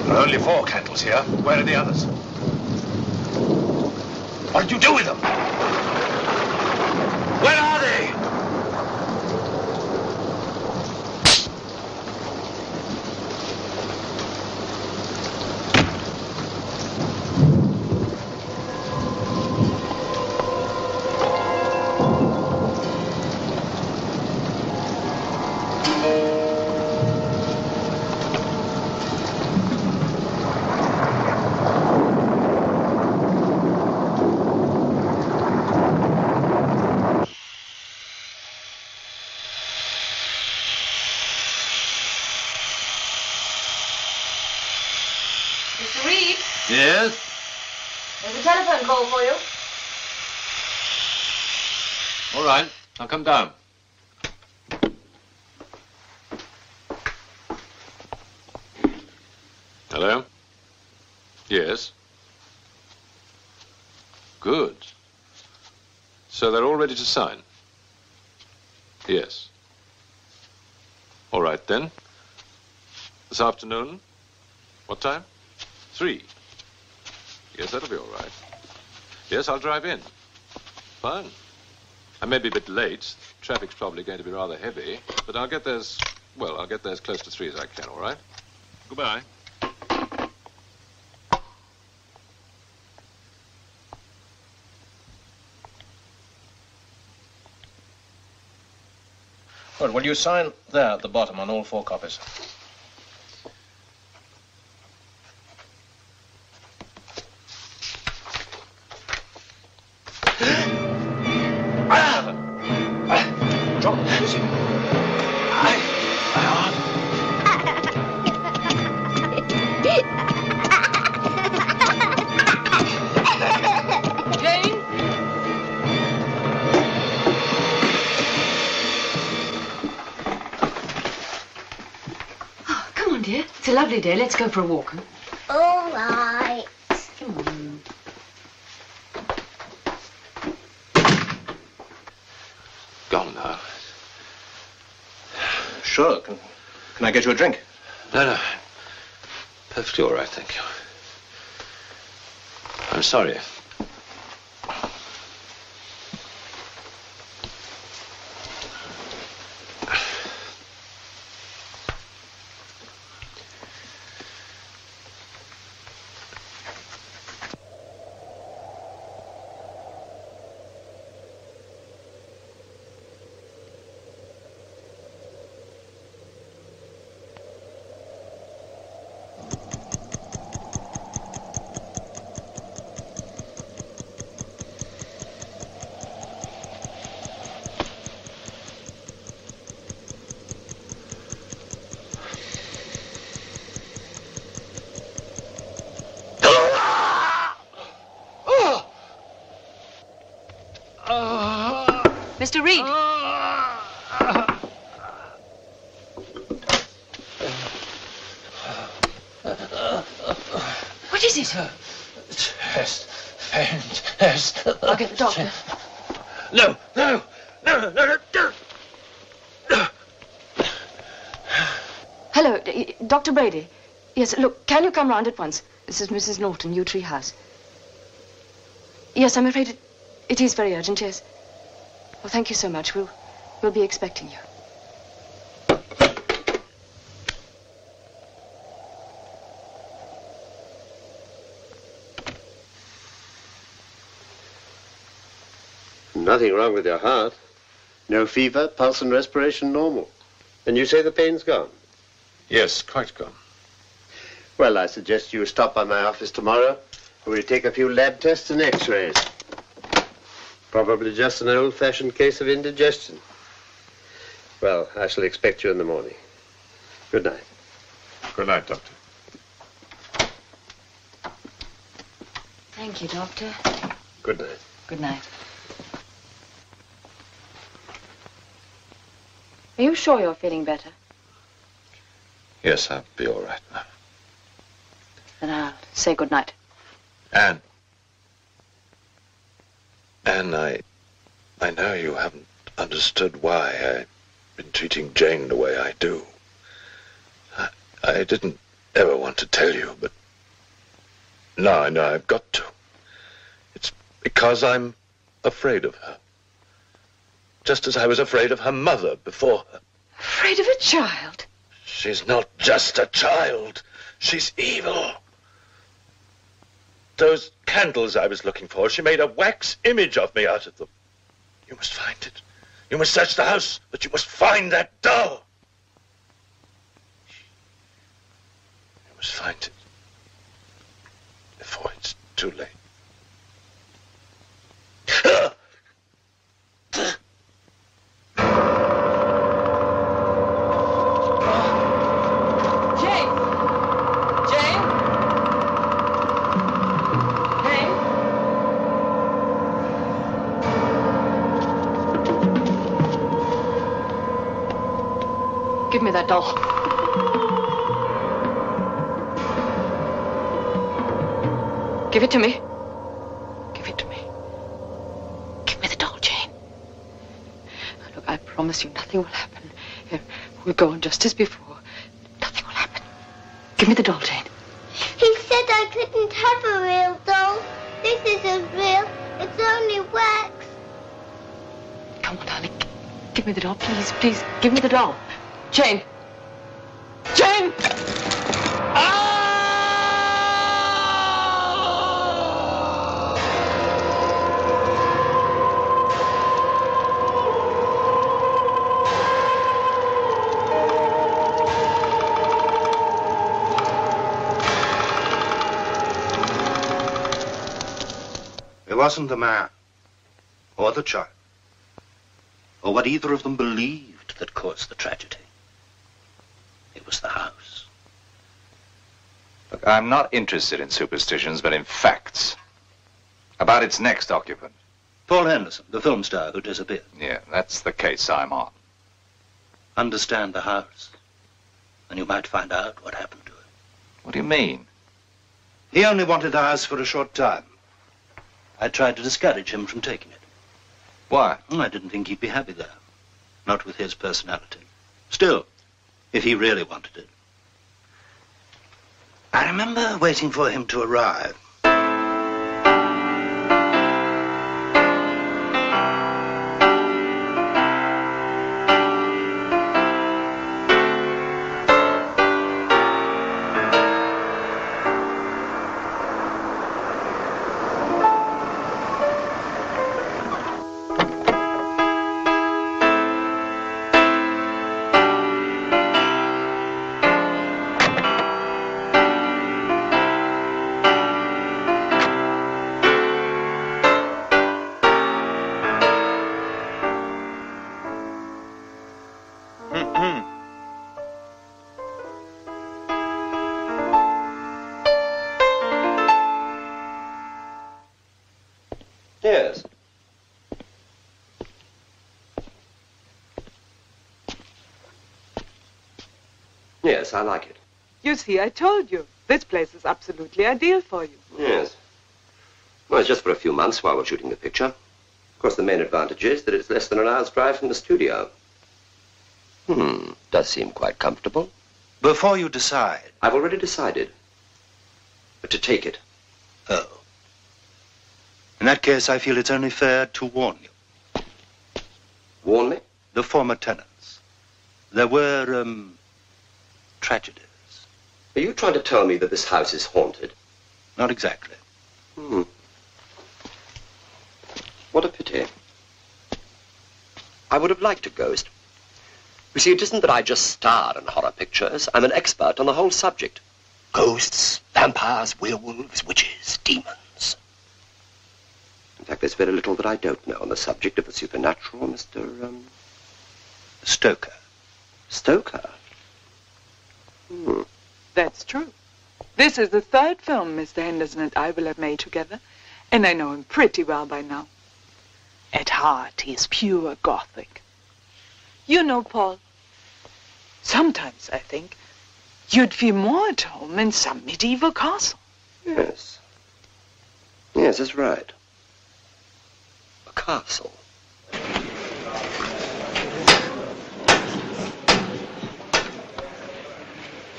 There are only 4 candles here. Where are the others? What did you do with them? Where are they? Mr. Reed, Yes? there's a telephone call for you. All right. I'll come down. Hello? Yes? Good. So they're all ready to sign? Yes. All right, then. This afternoon? What time? 3. Yes, that'll be all right. Yes, I'll drive in. Fine. I may be a bit late. Traffic's probably going to be rather heavy, but I'll get there as Well, I'll get there as close to 3 as I can, all right? Goodbye. Well, will you sign there at the bottom on all 4 copies? Drop the music. Jane? Oh, come on, dear. It's a lovely day. Let's go for a walk. All right. Come on. Gone now. Sure. Can I get you a drink? No. Perfectly all right, thank you. I'm sorry. Mr. Reed. What is it? Yes. I'll get the doctor. No. Hello, Dr. Brady. Yes, look, can you come round at once? This is Mrs. Norton, Yew Tree House. Yes, I'm afraid it is very urgent, yes. Well, thank you so much. We'll be expecting you. Nothing wrong with your heart. No fever, pulse and respiration normal. And you say the pain's gone? Yes, quite gone. Well, I suggest you stop by my office tomorrow. We'll take a few lab tests and x-rays. Probably just an old-fashioned case of indigestion. Well, I shall expect you in the morning. Good night. Good night, Doctor. Thank you, Doctor. Good night. Good night. Are you sure you're feeling better? Yes, I'll be all right now. Then I'll say good night. Anne, I know you haven't understood why I've been treating Jane the way I do. I didn't ever want to tell you, but now I know I've got to. It's because I'm afraid of her. Just as I was afraid of her mother before her. Afraid of a child? She's not just a child. She's evil. Those candles I was looking for, she made a wax image of me out of them. You must find it. You must search the house, but you must find that doll. You must find it before it's too late. Give me that doll. Give it to me. Give it to me. Give me the doll, Jane. Look, I promise you nothing will happen. We'll go on just as before. Nothing will happen. Give me the doll, Jane. He said I couldn't have a real doll. This isn't real. It's only wax. Come on, darling. Give me the doll, please, please. Give me the doll. Jane, coming! It wasn't the man, or the child, or what either of them believed that caused the tragedy. It was the house. Look, I'm not interested in superstitions, but in facts. About its next occupant. Paul Henderson, the film star who disappeared. Yeah, that's the case I'm on. Understand the house, and you might find out what happened to it. What do you mean? He only wanted the house for a short time. I tried to discourage him from taking it. Why? I didn't think he'd be happy there. Not with his personality. Still, if he really wanted it. I remember waiting for him to arrive. Yes. Yes, I like it. You see, I told you. This place is absolutely ideal for you. Yes. Well, it's just for a few months while we're shooting the picture. Of course, the main advantage is that it's less than an hour's drive from the studio. Does seem quite comfortable. Before you decide... I've already decided. But to take it. Oh. In that case, I feel it's only fair to warn you. Warn me? The former tenants. There were, tragedies. Are you trying to tell me that this house is haunted? Not exactly. What a pity. I would have liked a ghost. You see, it isn't that I just star in horror pictures. I'm an expert on the whole subject. Ghosts, vampires, werewolves, witches, demons. In fact, there's very little that I don't know on the subject of the supernatural, Mr. Stoker. Stoker? That's true. This is the third film Mr. Henderson and I will have made together, and I know him pretty well by now. At heart, he is pure Gothic. You know, Paul, sometimes I think you'd feel more at home in some medieval castle. Yes. Yes, that's right. A castle.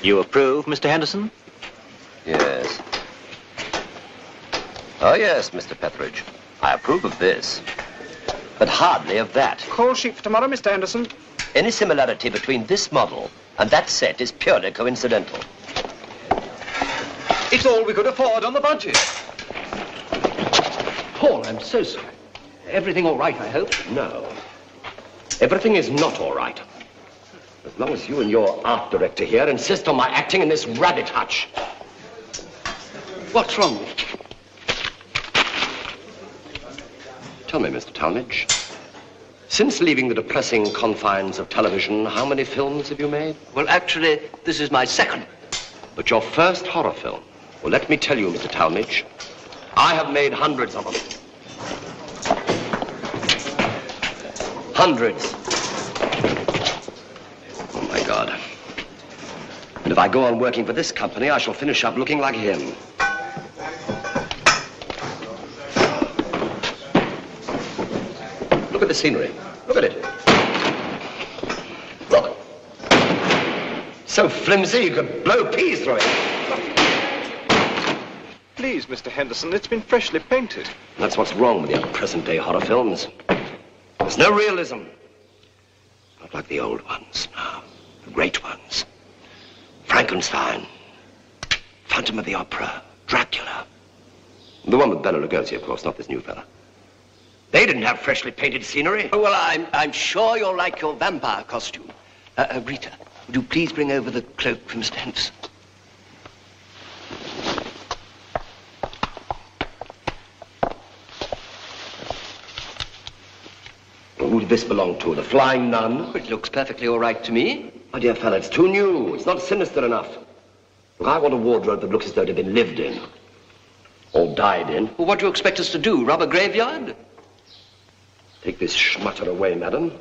You approve, Mr. Henderson? Yes. Oh, yes, Mr. Petheridge. I approve of this. But hardly of that. Call sheet for tomorrow, Mr. Henderson. Any similarity between this model and that set is purely coincidental. It's all we could afford on the budget. Paul, I'm so sorry. Everything all right, I hope? No. Everything is not all right. As long as you and your art director here insist on my acting in this rabbit hutch. What's wrong? Tell me, Mr. Talmadge, since leaving the depressing confines of television, how many films have you made? Well, actually, this is my second. But your first horror film. Well, let me tell you, Mr. Talmadge, I have made hundreds of them. Hundreds. Oh, my God. And if I go on working for this company, I shall finish up looking like him. Look at the scenery. Look at it. Look. So flimsy you could blow peas through it. Please, Mr. Henderson, it's been freshly painted. That's what's wrong with your present-day horror films. There's no realism. Not like the old ones, no. The great ones. Frankenstein, Phantom of the Opera, Dracula. The one with Bela Lugosi, of course, not this new fella. They didn't have freshly painted scenery. Oh, well, I'm sure you'll like your vampire costume. Rita, would you please bring over the cloak from Mr. Henderson? Who did this belong to? The Flying Nun? It looks perfectly all right to me. My dear fellow, it's too new. It's not sinister enough. Look, I want a wardrobe that looks as though it had been lived in. Or died in. Well, what do you expect us to do, rob a graveyard? Take this schmutter away, madam,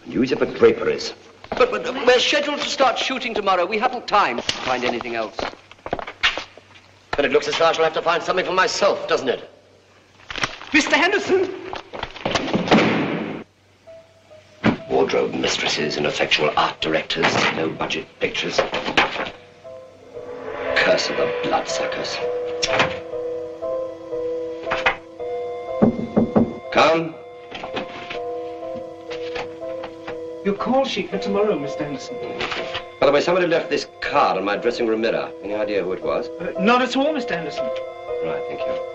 and use it for draperies. But we're scheduled to start shooting tomorrow. We haven't time to find anything else. But it looks as though I shall have to find something for myself, doesn't it? Mr. Henderson! Wardrobe mistresses, ineffectual art directors, no-budget pictures. Curse of the bloodsuckers. Come. Your call sheet for tomorrow, Mr. Henderson. By the way, somebody left this card on my dressing room mirror. Any idea who it was? Not at all, Mr. Henderson. Right, thank you.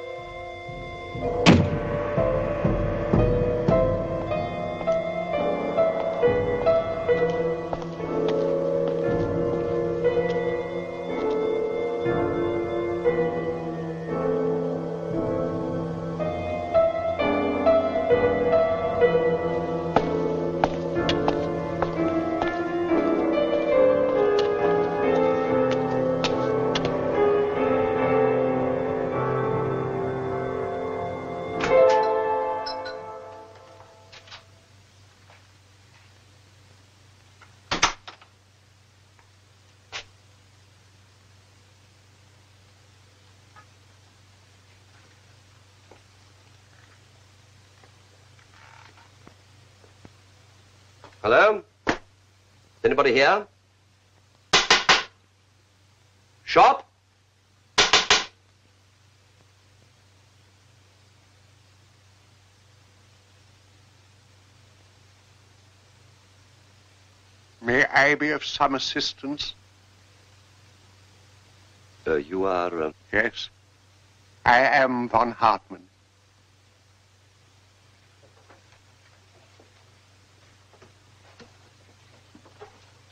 Hello? Is anybody here? Shop? May I be of some assistance? You are... Yes. I am von Hartmann.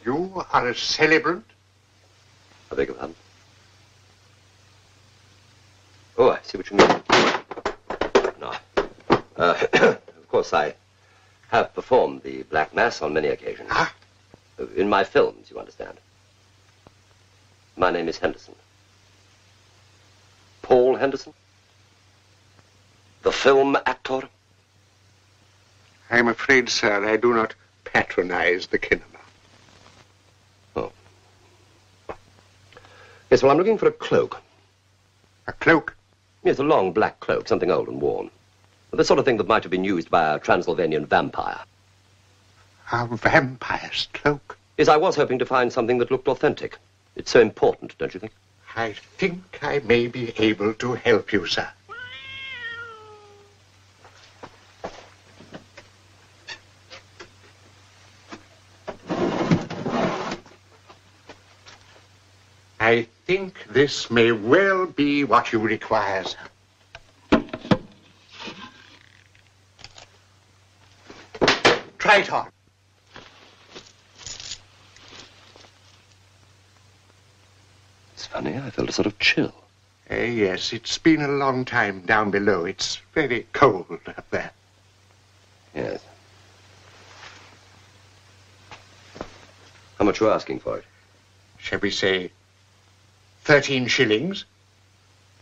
You are a celebrant? I beg your pardon? Oh, I see what you mean. No. Of course, I have performed the Black Mass on many occasions. Ah? In my films, you understand. My name is Henderson. Paul Henderson? The film actor? I'm afraid, sir, I do not patronize the cinema. Oh. Yes, well, I'm looking for a cloak. A cloak? Yes, a long black cloak, something old and worn. The sort of thing that might have been used by a Transylvanian vampire. A vampire's cloak? Yes, I was hoping to find something that looked authentic. It's so important, don't you think? I think I may be able to help you, sir. I think this may well be what you require, sir. Try it on. It's funny, I felt a sort of chill. Yes, it's been a long time down below. It's very cold up there. Yes. How much are you asking for it? Shall we say 13 shillings?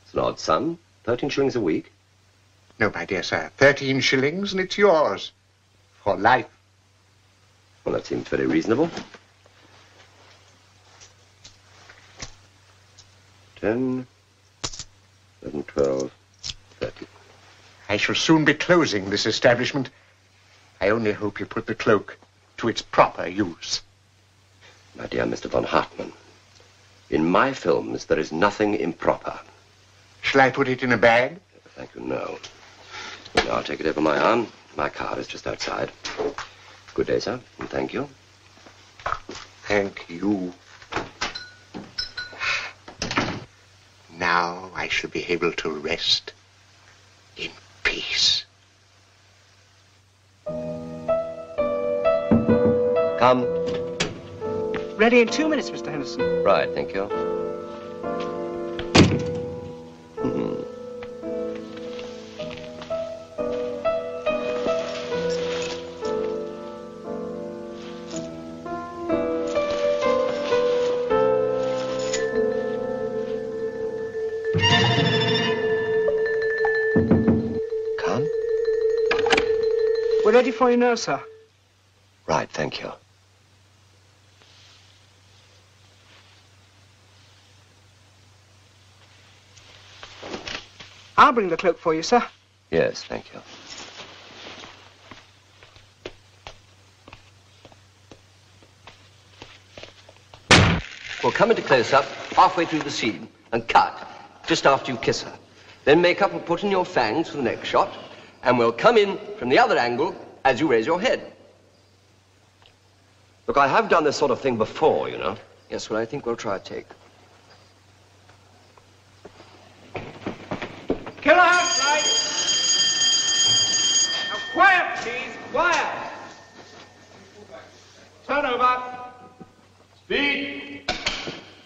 It's an odd sum. 13 shillings a week. No, my dear sir. 13 shillings and it's yours. For life. Well, that seems very reasonable. 10, 11, 12, 13. I shall soon be closing this establishment. I only hope you put the cloak to its proper use. My dear Mr. von Hartmann, in my films there is nothing improper. Shall I put it in a bag? Thank you, no. Now I'll take it over my arm. My car is just outside. Good day, sir, and thank you. Thank you. shall be able to rest in peace. Come. Ready in 2 minutes, Mr. Henderson. Right, thank you. Come. We're ready for you now, sir. Right, thank you. I'll bring the cloak for you, sir. Yes, thank you. We'll come into close-up halfway through the scene and cut just after you kiss her. Then make up and put in your fangs for the next shot, and we'll come in from the other angle as you raise your head. Look, I have done this sort of thing before, you know. Yes, well, I think we'll try a take. Killer outside. Now, quiet, please. Quiet. Turn over. Speed.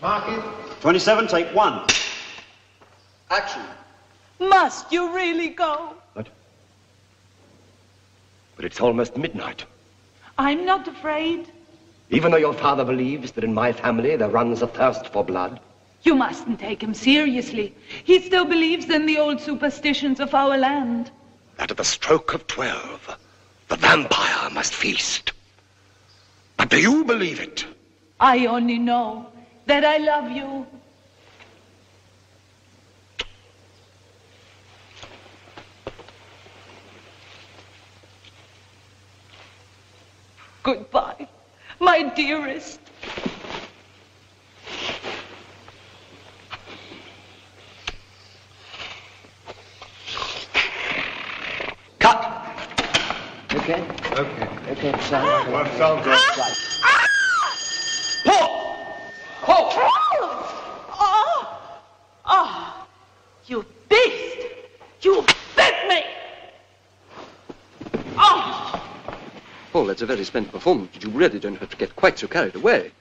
Mark it. 27, take 1. Action. Must you really go? But it's almost midnight. I'm not afraid. Even though your father believes that in my family there runs a thirst for blood. You mustn't take him seriously. He still believes in the old superstitions of our land. That at the stroke of 12, the vampire must feast. But do you believe it? I only know that I love you. Goodbye, my dearest. Okay? Okay. Okay, sound. Well, sounds good. Right. Pull! Pull! Oh! Oh! You beast! You bit me! Oh! Paul, that's a very splendid performance, but you really don't have to get quite so carried away.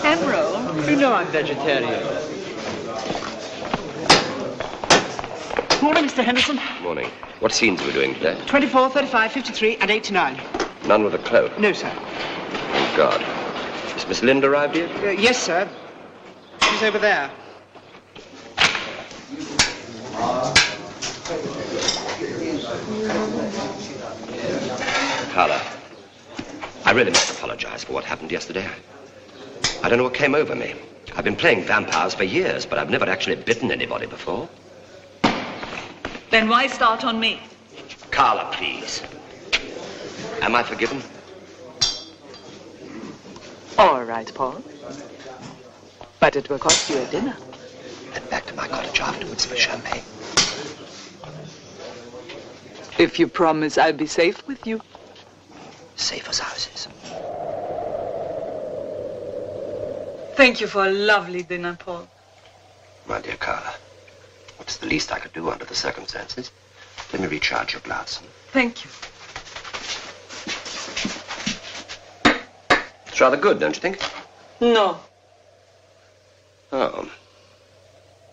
Emerald? You know I'm vegetarian. Morning, Mr. Henderson. Morning. What scenes are we doing today? 24, 35, 53, and 89. None with a cloak? No, sir. Thank God. Has Miss Lind arrived yet? Yes, sir. She's over there. Carla, I really must apologize for what happened yesterday. I don't know what came over me. I've been playing vampires for years, but I've never actually bitten anybody before. Then why start on me? Carla, please. Am I forgiven? All right, Paul. But it will cost you a dinner. And back to my cottage afterwards for champagne. If you promise I'll be safe with you. Safe as houses. Thank you for a lovely dinner, Paul. My dear Carla, what's the least I could do under the circumstances? Let me recharge your glass. Thank you. It's rather good, don't you think? No. Oh.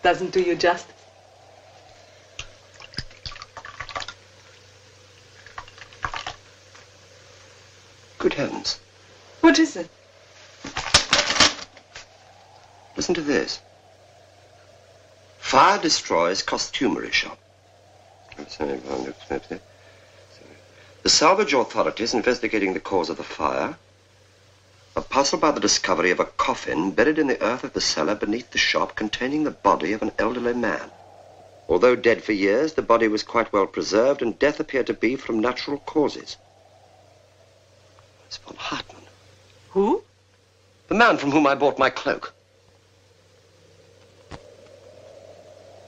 Doesn't do you justice. Good heavens. What is it? Listen to this. Fire destroys costumery shop. The salvage authorities investigating the cause of the fire are puzzled by the discovery of a coffin buried in the earth of the cellar beneath the shop containing the body of an elderly man. Although dead for years, the body was quite well preserved and death appeared to be from natural causes. It's von Hartmann. Who? The man from whom I bought my cloak.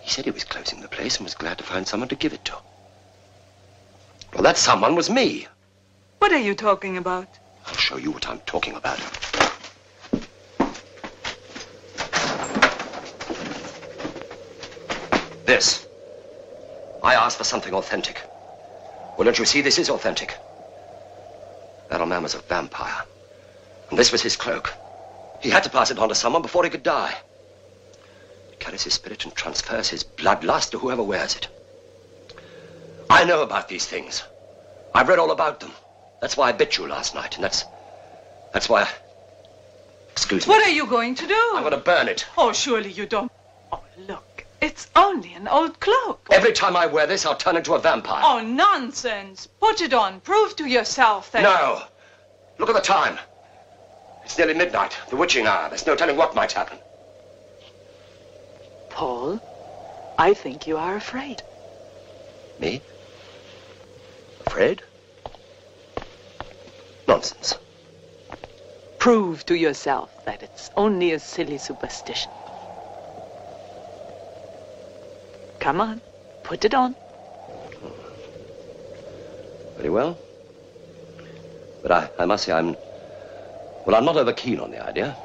He said he was closing the place and was glad to find someone to give it to. Well, that someone was me. What are you talking about? I'll show you what I'm talking about. This. I asked for something authentic. Well, don't you see, this is authentic. That old man was a vampire. And this was his cloak. He had to pass it on to someone before he could die. It carries his spirit and transfers his bloodlust to whoever wears it. I know about these things. I've read all about them. That's why I bit you last night, and that's why I... Excuse me. What are you going to do? I'm going to burn it. Oh, surely you don't. Oh, look, it's only an old cloak. Every time I wear this, I'll turn into a vampire. Oh, nonsense. Put it on. Prove to yourself that... No. Look at the time. It's nearly midnight, the witching hour. There's no telling what might happen. Paul, I think you are afraid. Me? Afraid? Nonsense. Prove to yourself that it's only a silly superstition. Come on, put it on. Very well. But I must say I'm not over keen on the idea.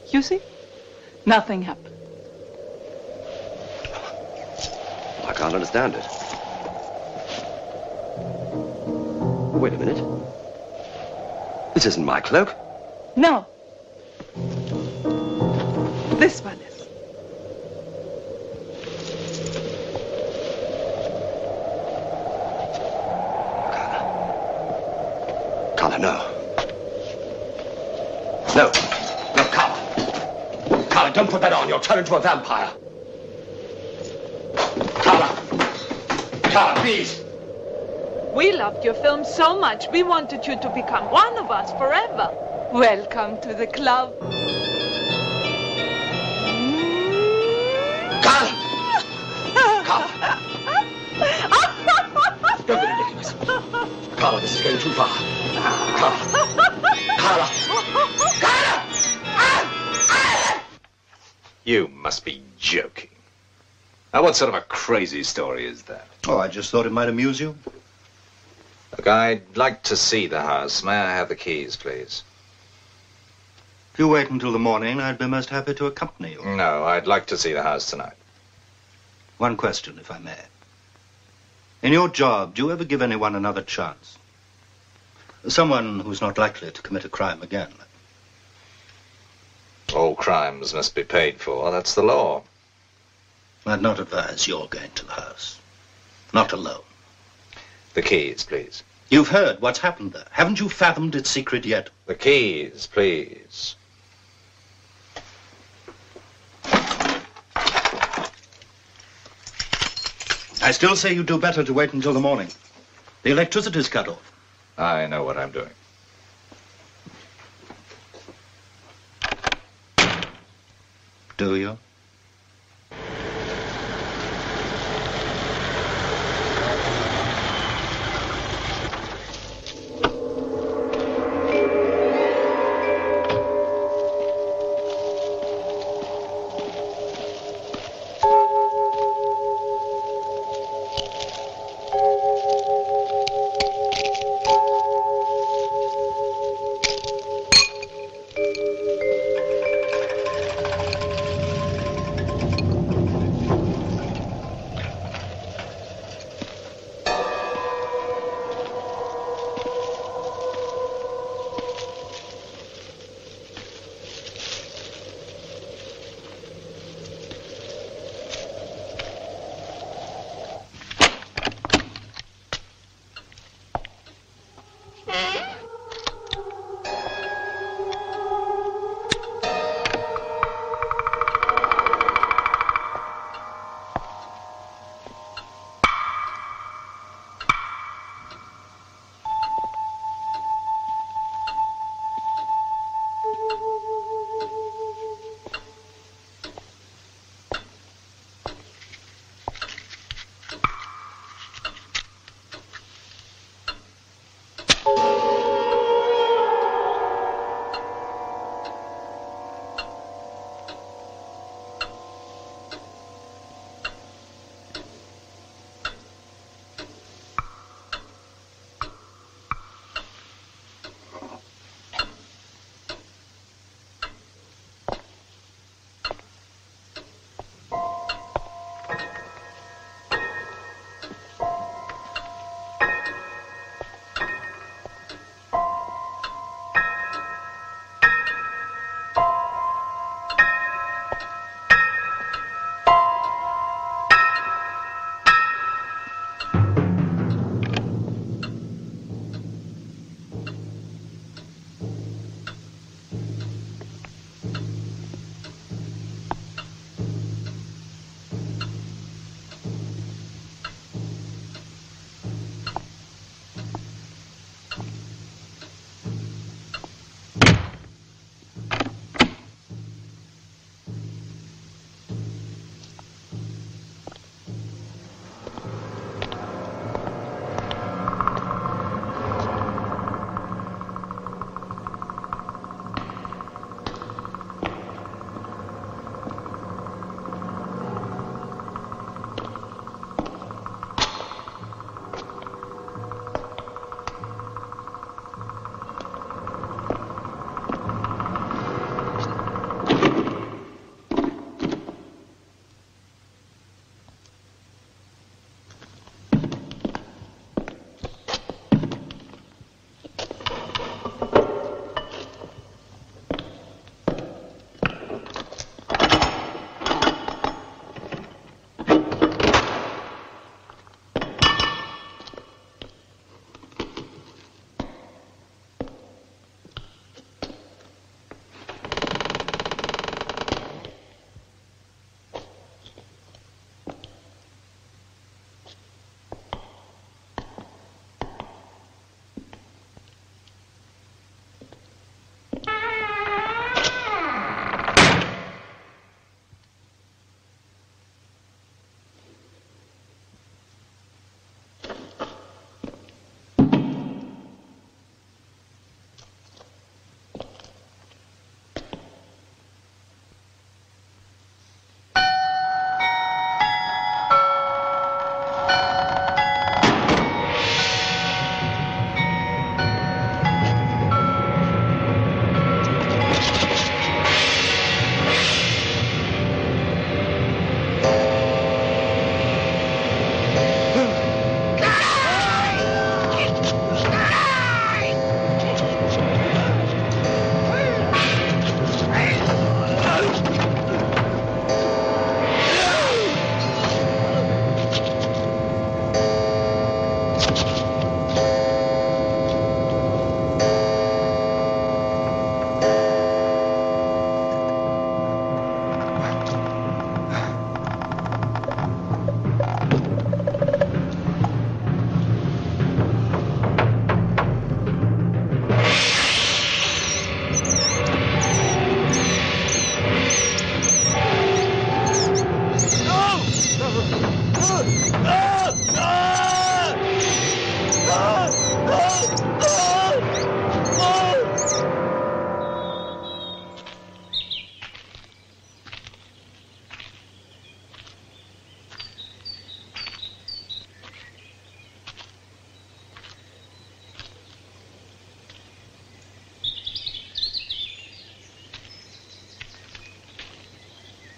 You see? Nothing happened. I can't understand it. Wait a minute. This isn't my cloak. No. This one is. Carla, no. No. No, Carla. Carla, don't put that on. You'll turn into a vampire. Carla. Carla, please. We loved your film so much, we wanted you to become one of us forever. Welcome to the club. Carla! Carla! Don't be ridiculous. Carla, this is going too far. Carla! Carla! Carla! You must be joking. Now, what sort of a crazy story is that? Oh, I just thought it might amuse you. Look, I'd like to see the house. May I have the keys, please? If you wait until the morning, I'd be most happy to accompany you. No, I'd like to see the house tonight. One question, if I may. In your job, do you ever give anyone another chance? Someone who's not likely to commit a crime again. All crimes must be paid for. That's the law. I'd not advise your going to the house. Not alone. The keys, please. You've heard what's happened there. Haven't you fathomed its secret yet? The keys, please. I still say you do better to wait until the morning. The electricity's cut off. I know what I'm doing. Do you?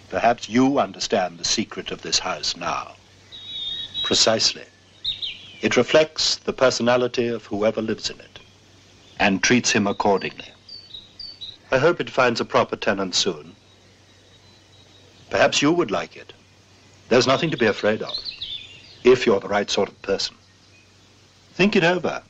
Perhaps you understand the secret of this house now. Precisely. It reflects the personality of whoever lives in it, and treats him accordingly. I hope it finds a proper tenant soon. Perhaps you would like it. There's nothing to be afraid of, if you're the right sort of person. Think it over.